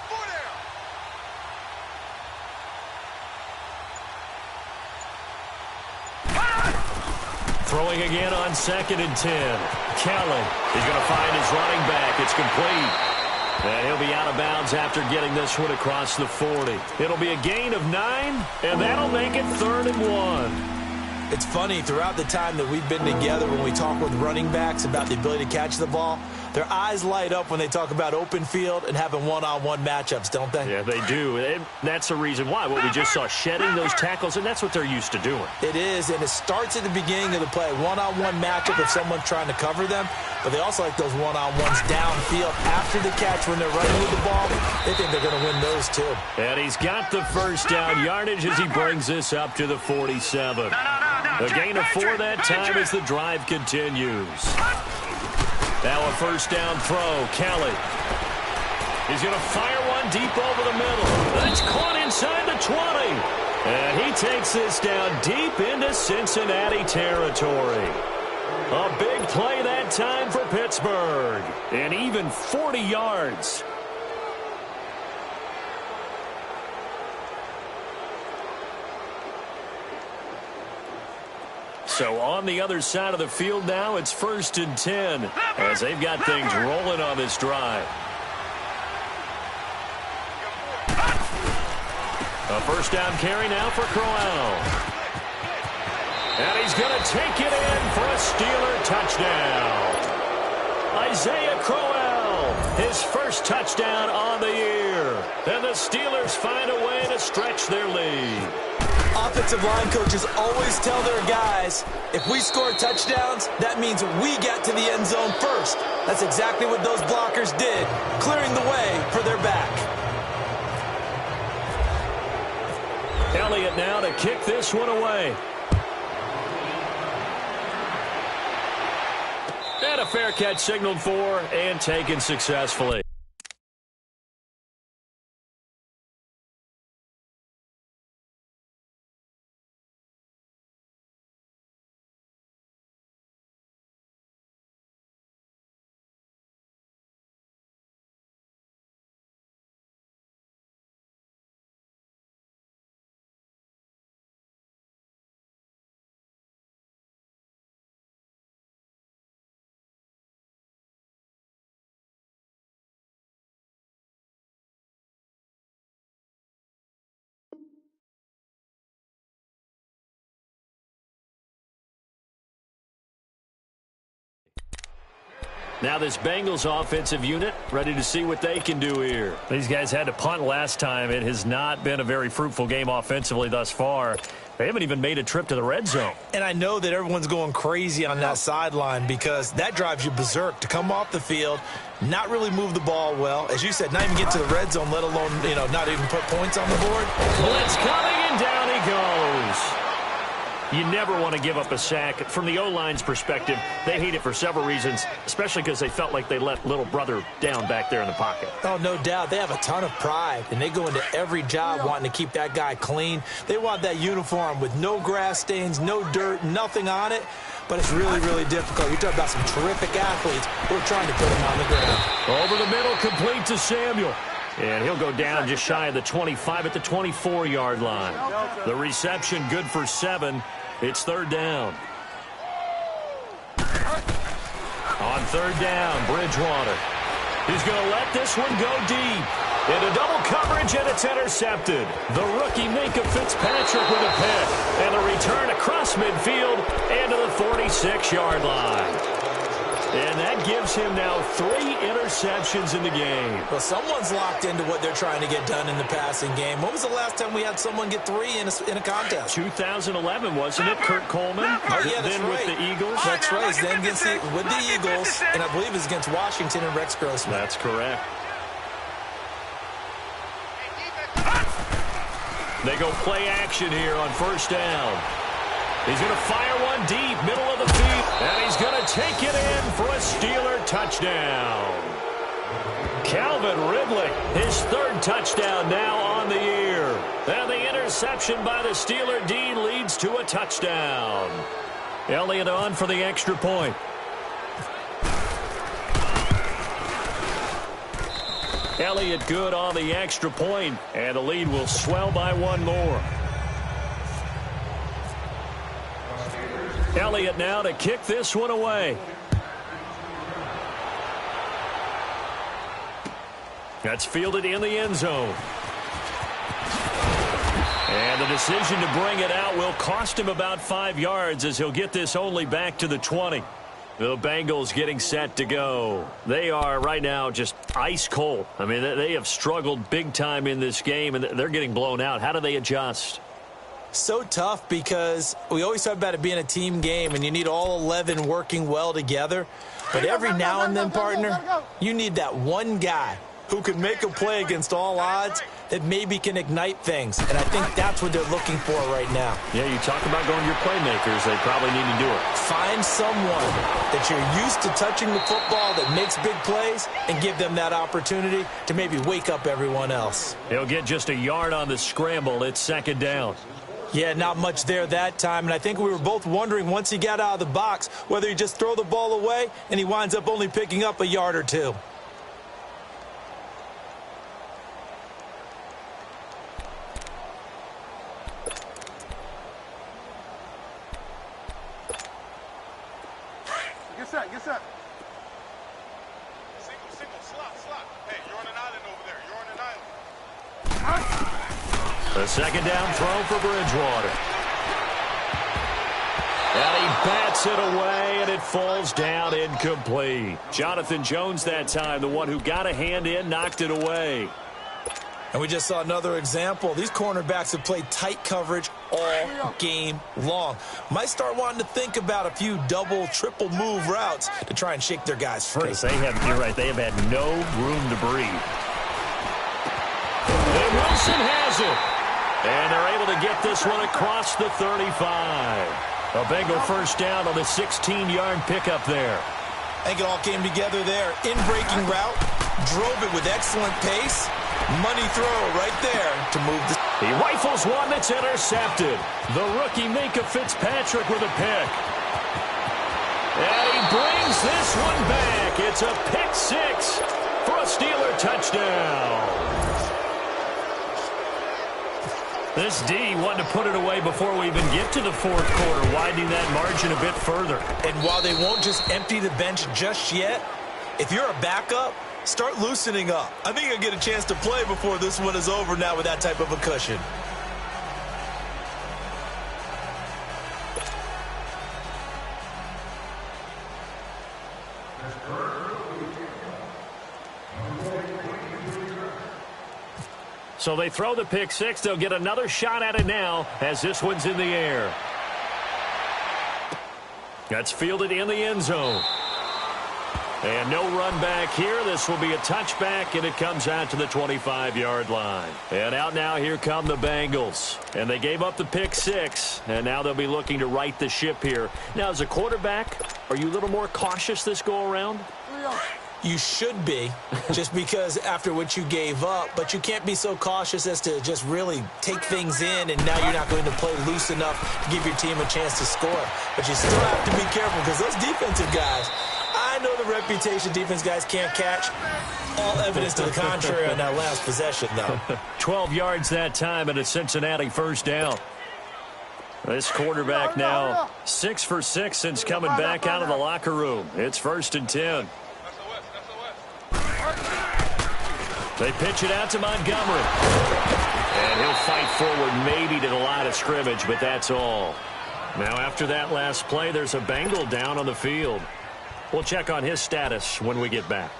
Throwing again on 2nd and 10. Kelly is going to find his running back. It's complete. And he'll be out of bounds after getting this one across the 40. It'll be a gain of 9, and that'll make it 3rd and 1. It's funny, throughout the time that we've been together, when we talk with running backs about the ability to catch the ball, their eyes light up when they talk about open field and having one-on-one matchups, don't they? Yeah, they do. And that's the reason why. What we just saw, shedding those tackles, and that's what they're used to doing. It is, and it starts at the beginning of the play. One-on-one matchup if someone's trying to cover them, but they also like those one-on-ones downfield after the catch when they're running with the ball. They think they're going to win those, too. And he's got the first down yardage as he brings this up to the 47. A gain of 4 that time as the drive continues. Now a first down throw. Kelly. He's going to fire one deep over the middle. That's caught inside the 20. And he takes this down deep into Cincinnati territory. A big play that time for Pittsburgh. And even 40 yards. So on the other side of the field now, it's 1st and 10 as they've got things rolling on this drive. A first down carry now for Crowell. And he's going to take it in for a Steeler touchdown. Isaiah Crowell, his first touchdown on the year. And the Steelers find a way to stretch their lead. Offensive line coaches always tell their guys, if we score touchdowns, that means we get to the end zone first. That's exactly what those blockers did, clearing the way for their back. Elliott now to kick this one away. And a fair catch signaled for and taken successfully. Now this Bengals offensive unit ready to see what they can do here. These guys had to punt last time. It has not been a very fruitful game offensively thus far. They haven't even made a trip to the red zone. And I know that everyone's going crazy on that sideline because that drives you berserk to come off the field, not really move the ball well. As you said, not even get to the red zone, let alone, not even put points on the board. Blitz coming, and down he goes. You never want to give up a sack. From the O-line's perspective, they hate it for several reasons, especially because they felt like they let little brother down back there in the pocket. Oh, no doubt. They have a ton of pride, and they go into every job wanting to keep that guy clean. They want that uniform with no grass stains, no dirt, nothing on it. But it's really, really difficult. You're talking about some terrific athletes who are trying to put him on the ground. Over the middle, complete to Samuel. And he'll go down just shy of the 25 at the 24-yard line. The reception good for 7. It's third down. On third down, Bridgewater. He's going to let this one go deep. Into double coverage, and it's intercepted. The rookie Minkah Fitzpatrick with a pick. And the return across midfield and to the 46-yard line. And that gives him now 3 interceptions in the game. Well, someone's locked into what they're trying to get done in the passing game. When was the last time we had someone get 3 in a contest? 2011, wasn't it? Kurt Coleman. Oh, yeah, that's then right. With the Eagles. That's right. Then with the Eagles, and I believe it's against Washington and Rex Grossman. That's correct. They go play action here on first down. He's going to fire one deep, middle of the field, and he's going to take it in for a Steeler touchdown. Calvin Ridley, his 3rd touchdown now on the year. And the interception by the Steeler D leads to a touchdown. Elliott on for the extra point. Elliott good on the extra point, and the lead will swell by 1 more. Elliott now to kick this one away. That's fielded in the end zone. And the decision to bring it out will cost him about 5 yards as he'll get this only back to the 20. The Bengals getting set to go. They are right now just ice cold. I mean, they have struggled big time in this game, and they're getting blown out. How do they adjust? So tough because we always talk about it being a team game and you need all 11 working well together. But every now and then, partner, you need that one guy who can make a play against all odds that maybe can ignite things. And I think that's what they're looking for right now. Yeah, you talk about going to your playmakers. They probably need to do it. Find someone that you're used to touching the football that makes big plays and give them that opportunity to maybe wake up everyone else. He'll get just a yard on the scramble. It's second down. Yeah, not much there that time, and I think we were both wondering once he got out of the box whether he just throw the ball away and he winds up only picking up a yard or 2. Get set. Single, slot. Hey, you're on an island over there. You're on an island. The second down throw for Bridgewater. And he bats it away, and it falls down incomplete. Jonathan Jones that time, the one who got a hand in, knocked it away. And we just saw another example. These cornerbacks have played tight coverage all game long. Might start wanting to think about a few double, triple move routes to try and shake their guys free. You're right, they have had no room to breathe. And Wilson has it. And they're able to get this one across the 35. A Bengal first down on the 16-yard pickup there. I think it all came together there. In-breaking route, drove it with excellent pace. Money throw right there to move the... He rifles one that's intercepted. The rookie Minka Fitzpatrick with a pick. And he brings this one back. It's a pick six for a Steeler touchdown. This D wanted to put it away before we even get to the fourth quarter, widening that margin a bit further. And while they won't just empty the bench just yet, if you're a backup, start loosening up. I think you'll get a chance to play before this one is over now with that type of a cushion. So they throw the pick six. They'll get another shot at it now as this one's in the air. That's fielded in the end zone. And no run back here. This will be a touchback, and it comes out to the 25-yard line. And out now, here come the Bengals. And they gave up the pick six, and now they'll be looking to right the ship here. Now, as a quarterback, are you a little more cautious this go-around? You should be, just because after what you gave up, but you can't be so cautious as to just really take things in, and now you're not going to play loose enough to give your team a chance to score. But you still have to be careful because those defensive guys, I know the reputation defense guys can't catch. All evidence to the contrary on that last possession, though. 12 yards that time, and a Cincinnati first down. This quarterback now 6 for 6 since coming back out of the locker room. It's 1st and 10. They pitch it out to Montgomery. And he'll fight forward maybe to the line of scrimmage, but that's all. Now after that last play, there's a Bengal down on the field. We'll check on his status when we get back.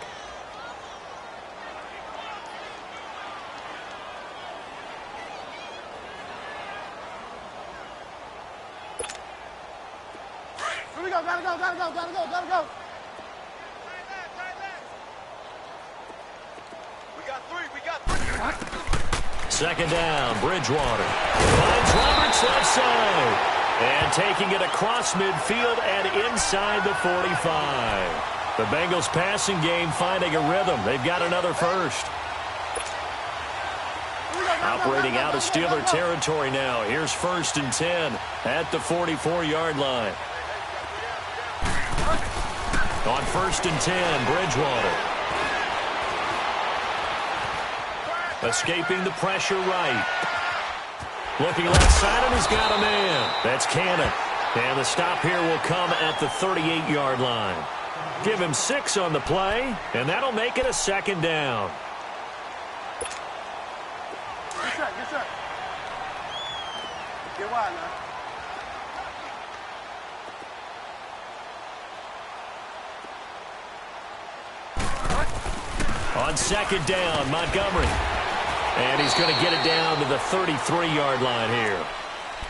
Here we go, gotta go. We got three. Second down, Bridgewater. Finds Roberts left side. And taking it across midfield and inside the 45. The Bengals passing game finding a rhythm. They've got another first. Operating out of Steeler territory now. Here's 1st and 10 at the 44-yard line. On 1st and 10, Bridgewater. Escaping the pressure right. Looking left side, and he's got a man. That's Cannon. And the stop here will come at the 38-yard line. Give him 6 on the play, and that'll make it a 2nd down. Get set. Get wide now. On 2nd down, Montgomery. And he's going to get it down to the 33-yard line here.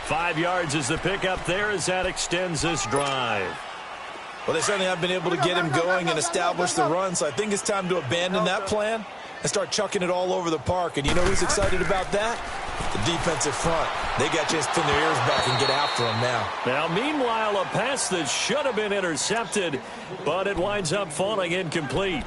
5 yards is the pickup there as that extends this drive. Well, they certainly have been able to get him going and establish the run, so I think it's time to abandon that plan and start chucking it all over the park. And you know who's excited about that? The defensive front. They got a chance to pin their ears back and get after him now. Now, meanwhile, a pass that should have been intercepted, but it winds up falling incomplete.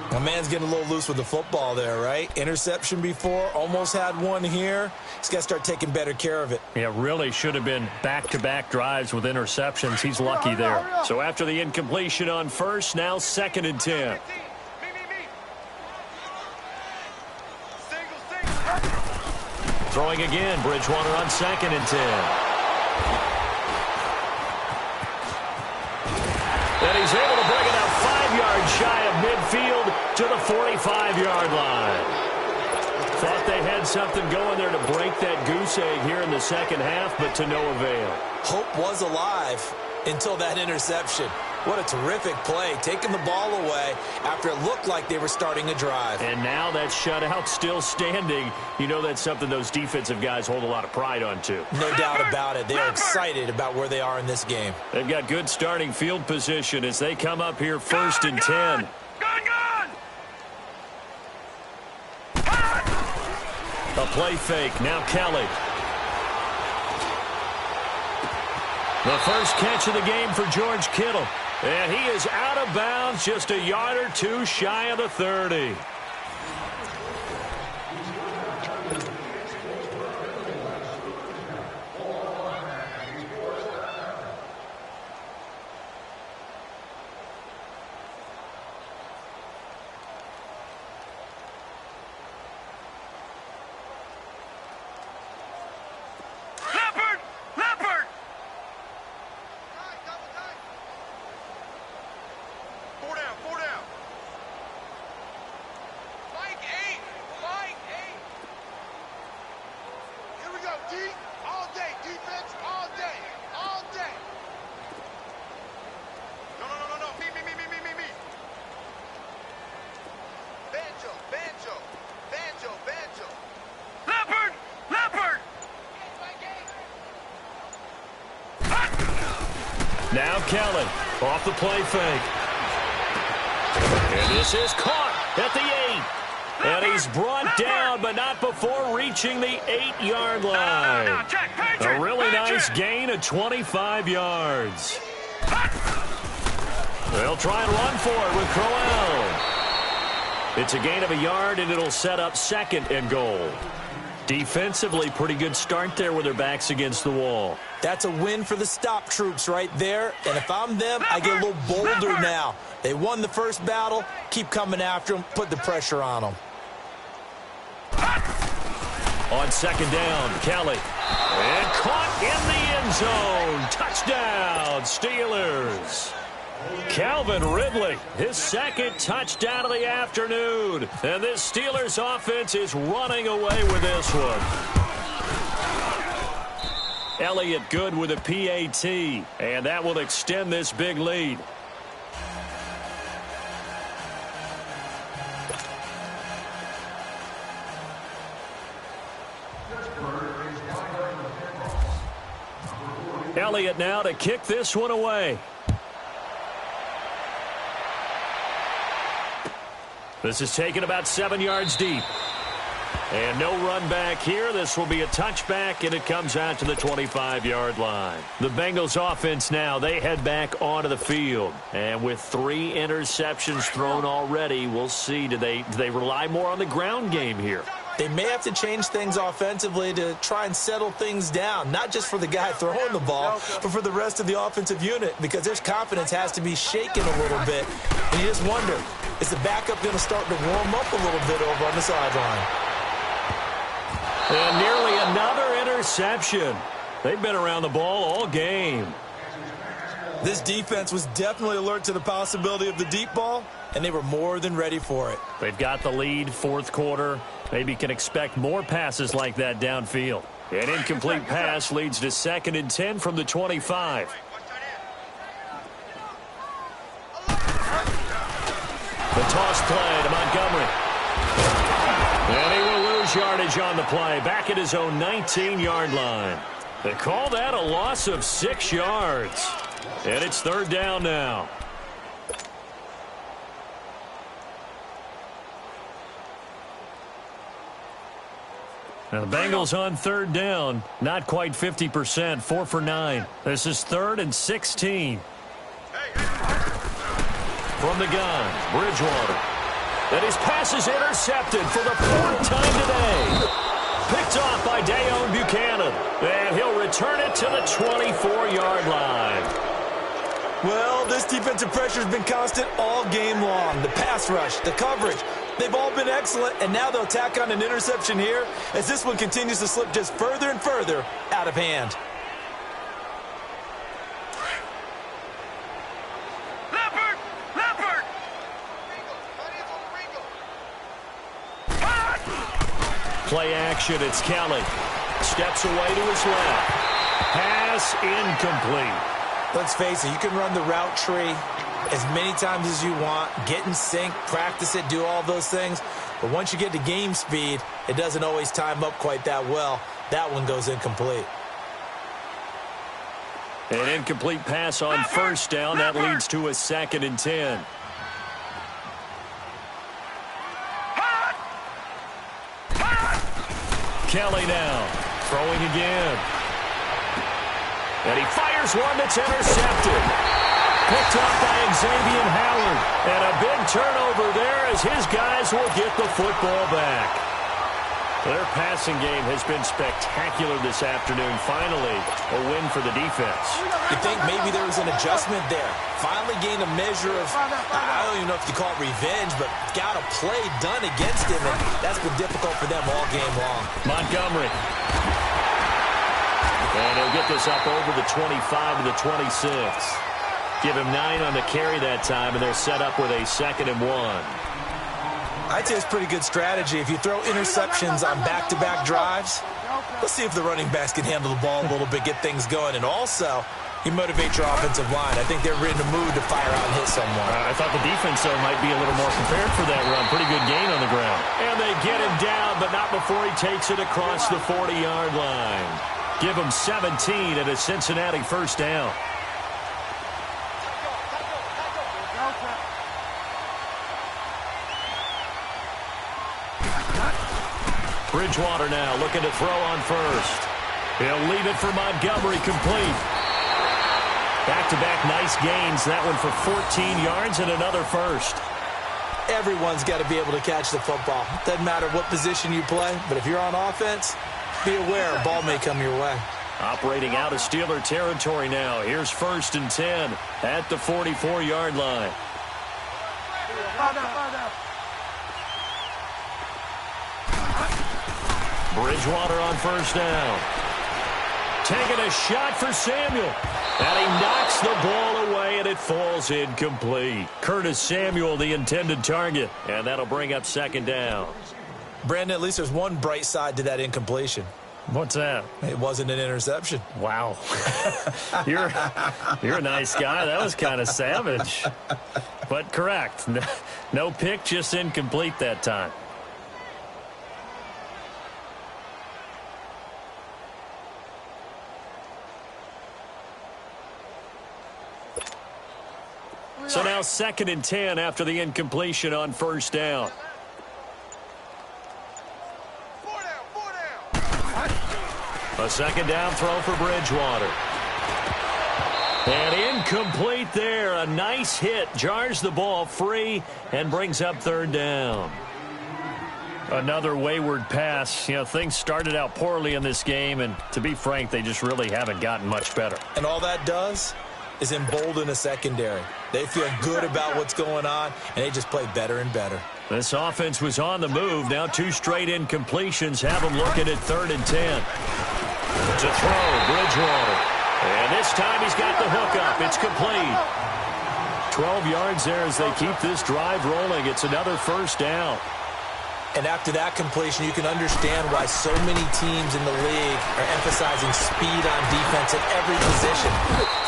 My man's getting a little loose with the football there, right? Interception before, almost had one here. He's got to start taking better care of it. Yeah, really should have been back-to-back drives with interceptions. He's lucky there. So after the incompletion on first, now 2nd and 10. Throwing again, Bridgewater on 2nd and 10. And he's able to bring it up 5 yards shy of midfield to the 45-yard line. Thought they had something going there to break that goose egg here in the second half, but to no avail. Hope was alive until that interception. What a terrific play, taking the ball away after it looked like they were starting a drive. And now that shutout still standing. You know that's something those defensive guys hold a lot of pride on, too. No doubt about it. They're excited about where they are in this game. They've got good starting field position as they come up here 1st and 10. A play fake. Now Kelly. The first catch of the game for George Kittle. And he is out of bounds, just a yard or two shy of the 30. Now Kelly off the play fake. And this is caught at the 8. And he's brought down, but not before reaching the 8-yard line. A really nice gain of 25 yards. They'll try and run for it with Crowell. It's a gain of a yard, and it'll set up 2nd and goal. Defensively, pretty good start there with their backs against the wall. That's a win for the stop troops right there. And if I'm them, I get a little bolder now. They won the first battle. Keep coming after them. Put the pressure on them. On 2nd down, Kelly. And caught in the end zone. Touchdown, Steelers. Calvin Ridley, his 2nd touchdown of the afternoon. And this Steelers offense is running away with this one. Elliott good with a PAT, and that will extend this big lead. Elliott now to kick this one away. This is taken about 7 yards deep. And no run back here. This will be a touchback, and it comes out to the 25-yard line. The Bengals offense now, they head back onto the field. And with 3 interceptions thrown already, we'll see, do they rely more on the ground game here? They may have to change things offensively to try and settle things down, not just for the guy throwing the ball, but for the rest of the offensive unit, because their confidence has to be shaken a little bit. And you just wonder, is the backup going to start to warm up a little bit over on the sideline? And nearly another interception. They've been around the ball all game. This defense was definitely alert to the possibility of the deep ball, and they were more than ready for it. They've got the lead, 4th quarter. Maybe can expect more passes like that downfield. An incomplete pass leads to 2nd and 10 from the 25. The toss play to Montgomery. And he will lose yardage on the play, back at his own 19-yard line. They call that a loss of 6 yards. And it's 3rd down now. Now the Bengals on 3rd down, not quite 50%, 4 for 9. This is 3rd and 16. From the gun, Bridgewater. And his pass is intercepted for the 4th time today. Picked off by Dayon Buchanan. And he'll return it to the 24-yard line. Well, this defensive pressure has been constant all game long. The pass rush, the coverage, they've all been excellent, and now they'll tack on an interception here as this one continues to slip just further and further out of hand. Play action, it's Kelly. Steps away to his left. Pass incomplete. Let's face it, you can run the route tree as many times as you want, get in sync, practice it, do all those things. But once you get to game speed, it doesn't always time up quite that well. That one goes incomplete. An incomplete pass on 1st down. That leads to a 2nd and 10. Kelly now throwing again. And he fires one that's intercepted. Picked up by Xavier Howard. And a big turnover there as his guys will get the football back. Their passing game has been spectacular this afternoon. Finally, a win for the defense. You think maybe there was an adjustment there. Finally gained a measure of, I don't even know if you call it revenge, but got a play done against him, and that's been difficult for them all game long. Montgomery. And he'll get this up over the 25 to the 26. Give him 9 on the carry that time, and they're set up with a 2nd and 1. I'd say it's pretty good strategy. If you throw interceptions on back-to-back drives, let's see if the running backs can handle the ball a little bit, get things going. And also, you motivate your offensive line. I think they're in the mood to fire out and hit someone. I thought the defense, though, might be a little more prepared for that run. Pretty good gain on the ground. And they get him down, but not before he takes it across the 40-yard line. Give him 17 and a Cincinnati first down. Bridgewater now looking to throw on first. He'll leave it for Montgomery, complete. Back-to-back nice gains. That one for 14 yards and another first. Everyone's got to be able to catch the football. Doesn't matter what position you play, but if you're on offense, be aware a ball may come your way. Operating out of Steeler territory now. Here's 1st and 10 at the 44-yard line. Bridgewater on first down. Taking a shot for Samuel. And he knocks the ball away, and it falls incomplete. Curtis Samuel, the intended target. And that'll bring up 2nd down. Brandon, at least there's one bright side to that incompletion. What's that? It wasn't an interception. Wow. You're a nice guy. That was kind of savage. But correct. No pick, just incomplete that time. So now 2nd and 10 after the incompletion on first down. A 2nd down throw for Bridgewater. And incomplete there. A nice hit. Jars the ball free and brings up 3rd down. Another wayward pass. You know, things started out poorly in this game, and to be frank, they just really haven't gotten much better. And all that does is embolden a secondary. They feel good about what's going on, and they just play better and better. This offense was on the move. Now 2 straight incompletions have them looking at 3rd and 10. To throw, Bridgewater. And this time he's got the hook up. It's complete. 12 yards there as they keep this drive rolling. It's another first down. And after that completion, you can understand why so many teams in the league are emphasizing speed on defense at every position.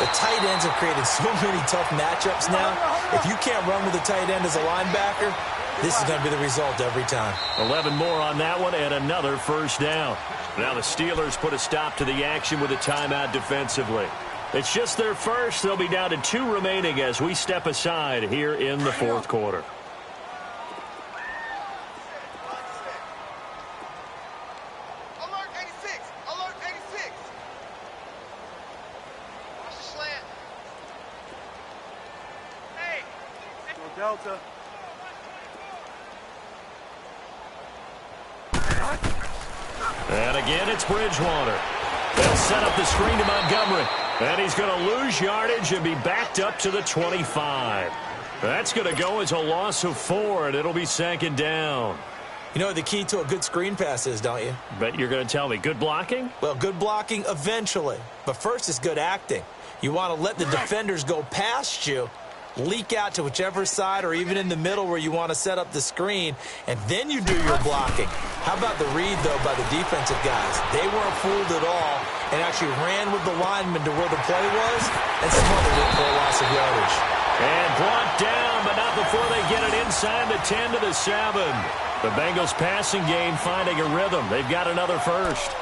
The tight ends have created so many tough matchups now. If you can't run with a tight end as a linebacker, this is going to be the result every time. 11 more on that one and another first down. Now the Steelers put a stop to the action with a timeout defensively. It's just their first. They'll be down to 2 remaining as we step aside here in the 4th quarter. Delta. And again, it's Bridgewater. They'll set up the screen to Montgomery. And he's going to lose yardage and be backed up to the 25. That's going to go as a loss of 4, and it'll be 2nd down. You know what the key to a good screen pass is, don't you? Bet you're going to tell me. Good blocking? Well, good blocking eventually. But first is good acting. You want to let the defenders go past you, leak out to whichever side or even in the middle where you want to set up the screen, and then you do your blocking. How about the read, though, by the defensive guys? They weren't fooled at all and actually ran with the lineman to where the play was and smothered it for a loss of yardage. And blocked down, but not before they get it inside the 10 to the 7. The Bengals passing game finding a rhythm. They've got another first.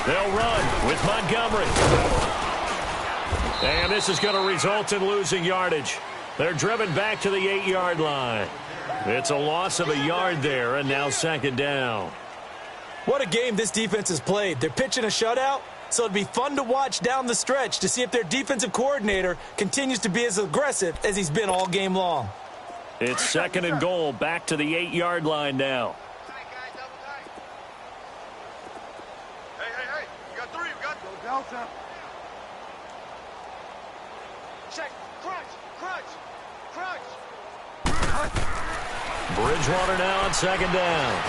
They'll run with Montgomery. And this is going to result in losing yardage. They're driven back to the 8-yard line. It's a loss of a yard there, and now second down. What a game this defense has played. They're pitching a shutout, so it'd be fun to watch down the stretch to see if their defensive coordinator continues to be as aggressive as he's been all game long. It's second and goal, back to the 8-yard line now. Hey, you got 3, you got go Delta. Check, crunch. Bridgewater now on second down.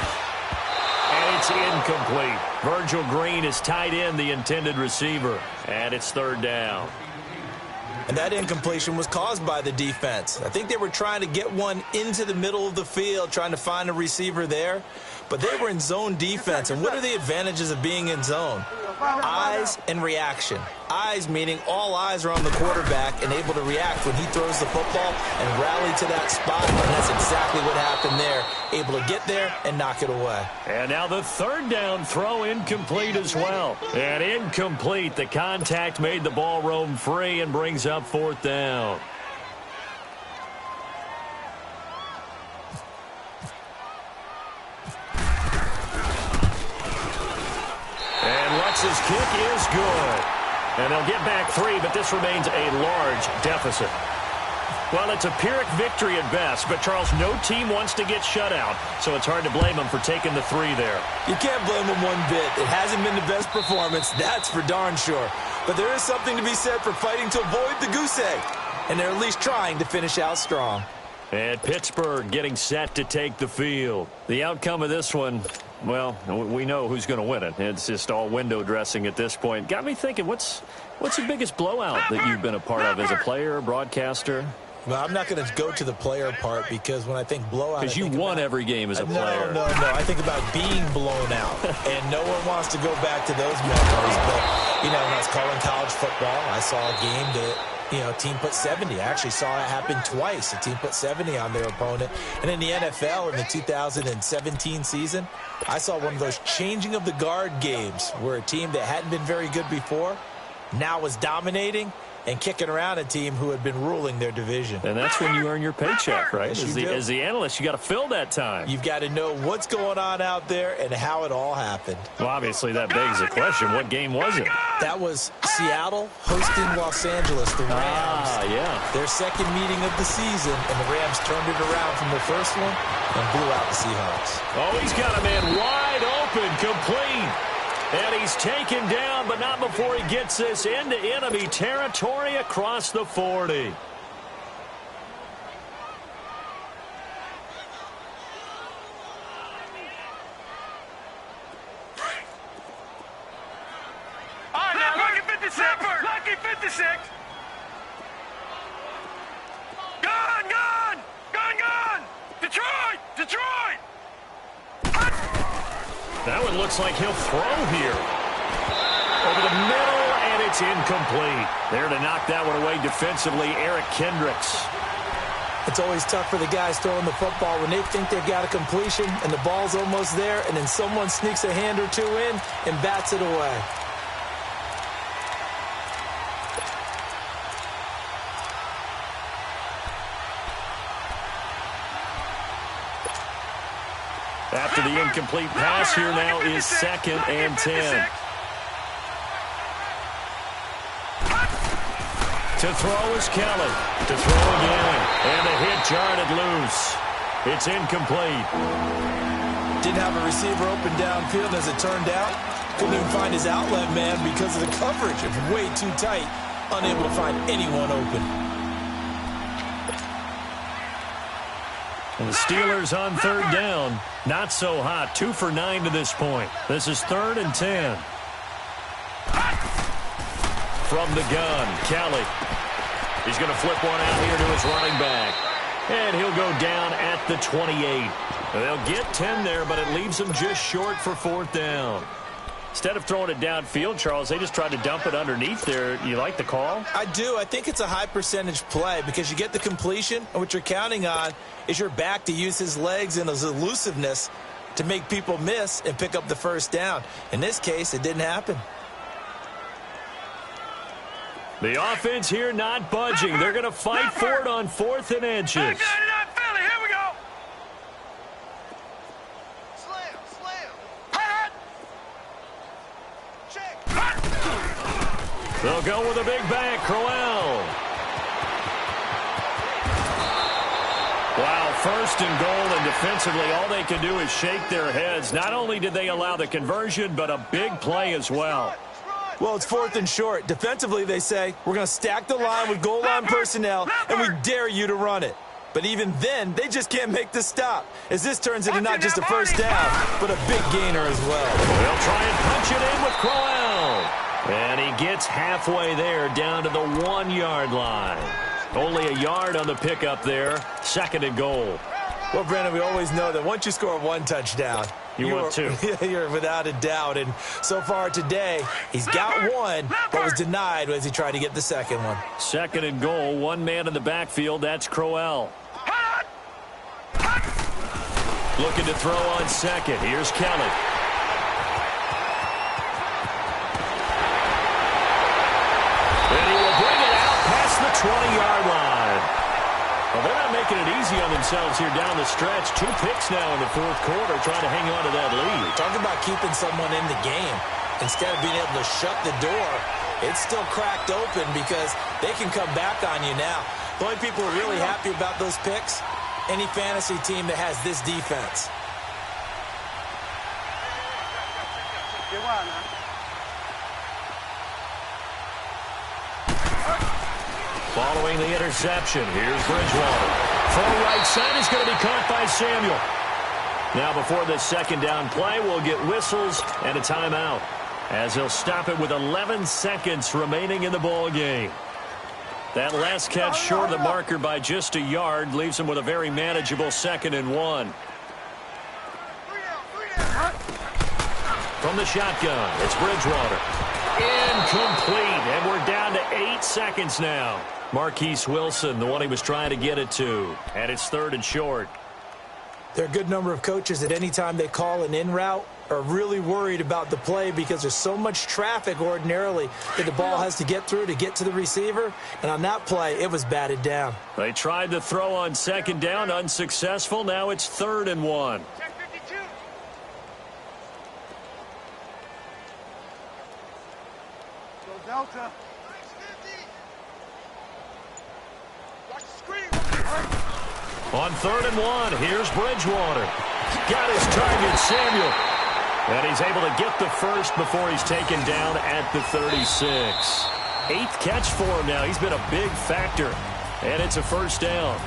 And it's incomplete. Virgil Green is tied in the intended receiver. And it's third down. And that incompletion was caused by the defense. I think they were trying to get one into the middle of the field, trying to find a receiver there. But they were in zone defense. And what are the advantages of being in zone? Eyes and reaction. Eyes meaning all eyes are on the quarterback and able to react when he throws the football and rally to that spot. And that's exactly what happened there. Able to get there and knock it away. And now the third down throw incomplete as well. And incomplete. The contact made the ball roam free and brings up fourth down. Lutz's kick is good. And they'll get back 3, but this remains a large deficit. Well, it's a Pyrrhic victory at best, but, Charles, no team wants to get shut out, so it's hard to blame them for taking the 3 there. You can't blame them one bit. It hasn't been the best performance, that's for darn sure. But there is something to be said for fighting to avoid the goose egg, and they're at least trying to finish out strong. And Pittsburgh getting set to take the field. The outcome of this one, well, we know who's going to win it. It's just all window dressing at this point. Got me thinking, what's the biggest blowout that you've been a part of as a player, broadcaster? Well, I'm not going to go to the player part because when I think blowout, because you won every game as a player. No. I think about being blown out, and no one wants to go back to those memories. But, when I was calling college football, I saw a game that, team put 70. I actually saw it happen twice. A team put 70 on their opponent. And in the NFL, in the 2017 season, I saw one of those changing of the guard games where a team that hadn't been very good before now was dominating and kicking around a team who had been ruling their division. And that's when you earn your paycheck, right? Yes, as the analyst, you got to fill that time. You've got to know what's going on out there and how it all happened. Well, obviously, that begs the question, what game was it? That was Seattle hosting Los Angeles, the Rams. Yeah. Their second meeting of the season, and the Rams turned it around from the first one and blew out the Seahawks. Oh, he's got a man wide open, complete. And he's taken down, but not before he gets this into enemy territory across the 40. All right, now, lucky 56. Lucky 56. Gone. Detroit. That one looks like he'll throw here. Over the middle, and it's incomplete. There to knock that one away defensively, Eric Kendricks. It's always tough for the guys throwing the football when they think they've got a completion and the ball's almost there, and then someone sneaks a hand or two in and bats it away. After the incomplete pass, here now is second and 10. To throw is Kelly. To throw again. And the hit jarred loose. It's incomplete. Didn't have a receiver open downfield, as it turned out. Couldn't even find his outlet man because of the coverage. It was way too tight. Unable to find anyone open. And the Steelers on third down. Not so hot. 2 for 9 to this point. This is 3rd and 10. From the gun, Kelly. He's going to flip one out here to his running back. And he'll go down at the 28. They'll get 10 there, but it leaves them just short for 4th down. Instead of throwing it downfield, Charles, they just tried to dump it underneath there. You like the call? I do. I think it's a high-percentage play because you get the completion, and what you're counting on is your back to use his legs and his elusiveness to make people miss and pick up the first down. In this case, it didn't happen. The offense here not budging. They're going to fight for it on 4th and inches. Here we go. Slam. Hot. Check. They'll go with a big back, Crowell. Wow, 1st and goal, and defensively all they can do is shake their heads. Not only did they allow the conversion, but a big play as well. Well, it's 4th and short. Defensively, they say, we're going to stack the line with goal line personnel, and we dare you to run it. But even then, they just can't make the stop, as this turns into not just a first down, but a big gainer as well. They'll try and punch it in with Crowell. And he gets halfway there, down to the 1-yard line. Only a yard on the pickup there. 2nd and goal. Well, Brandon, we always know that once you score 1 touchdown, want 2. You're without a doubt. And so far today, he's got 1, but was denied as he tried to get the 2nd one. 2nd and goal. 1 man in the backfield. That's Crowell. Looking to throw on 2nd. Here's Kelly. And he will bring it out past the 20-yard line. Well, they're not making it easy on themselves here down the stretch. 2 picks now in the 4th quarter, trying to hang on to that lead. Talk about keeping someone in the game. Instead of being able to shut the door, it's still cracked open because they can come back on you now. The only people who are really happy about those picks, any fantasy team that has this defense. Following the interception, here's Bridgewater. Throw right side is going to be caught by Samuel. Now before this 2nd down play, we'll get whistles and a timeout, as he'll stop it with 11 seconds remaining in the ball game. That last catch short of the marker by just a yard leaves him with a very manageable 2nd and 1. From the shotgun, it's Bridgewater. Incomplete, and we're down to 8 seconds now. Marquise Wilson, the one he was trying to get it to, and it's 3rd and short. There are a good number of coaches that any time they call an in route are really worried about the play because there's so much traffic ordinarily that the ball has to get through to get to the receiver. And on that play, it was batted down. They tried to throw on 2nd down, unsuccessful. Now it's 3rd and 1. Check 52. Go Delta. Watch the screen. On 3rd and 1, here's Bridgewater. Got his target, Samuel. And he's able to get the first before he's taken down at the 36. 8th catch for him now. He's been a big factor. And it's a first down.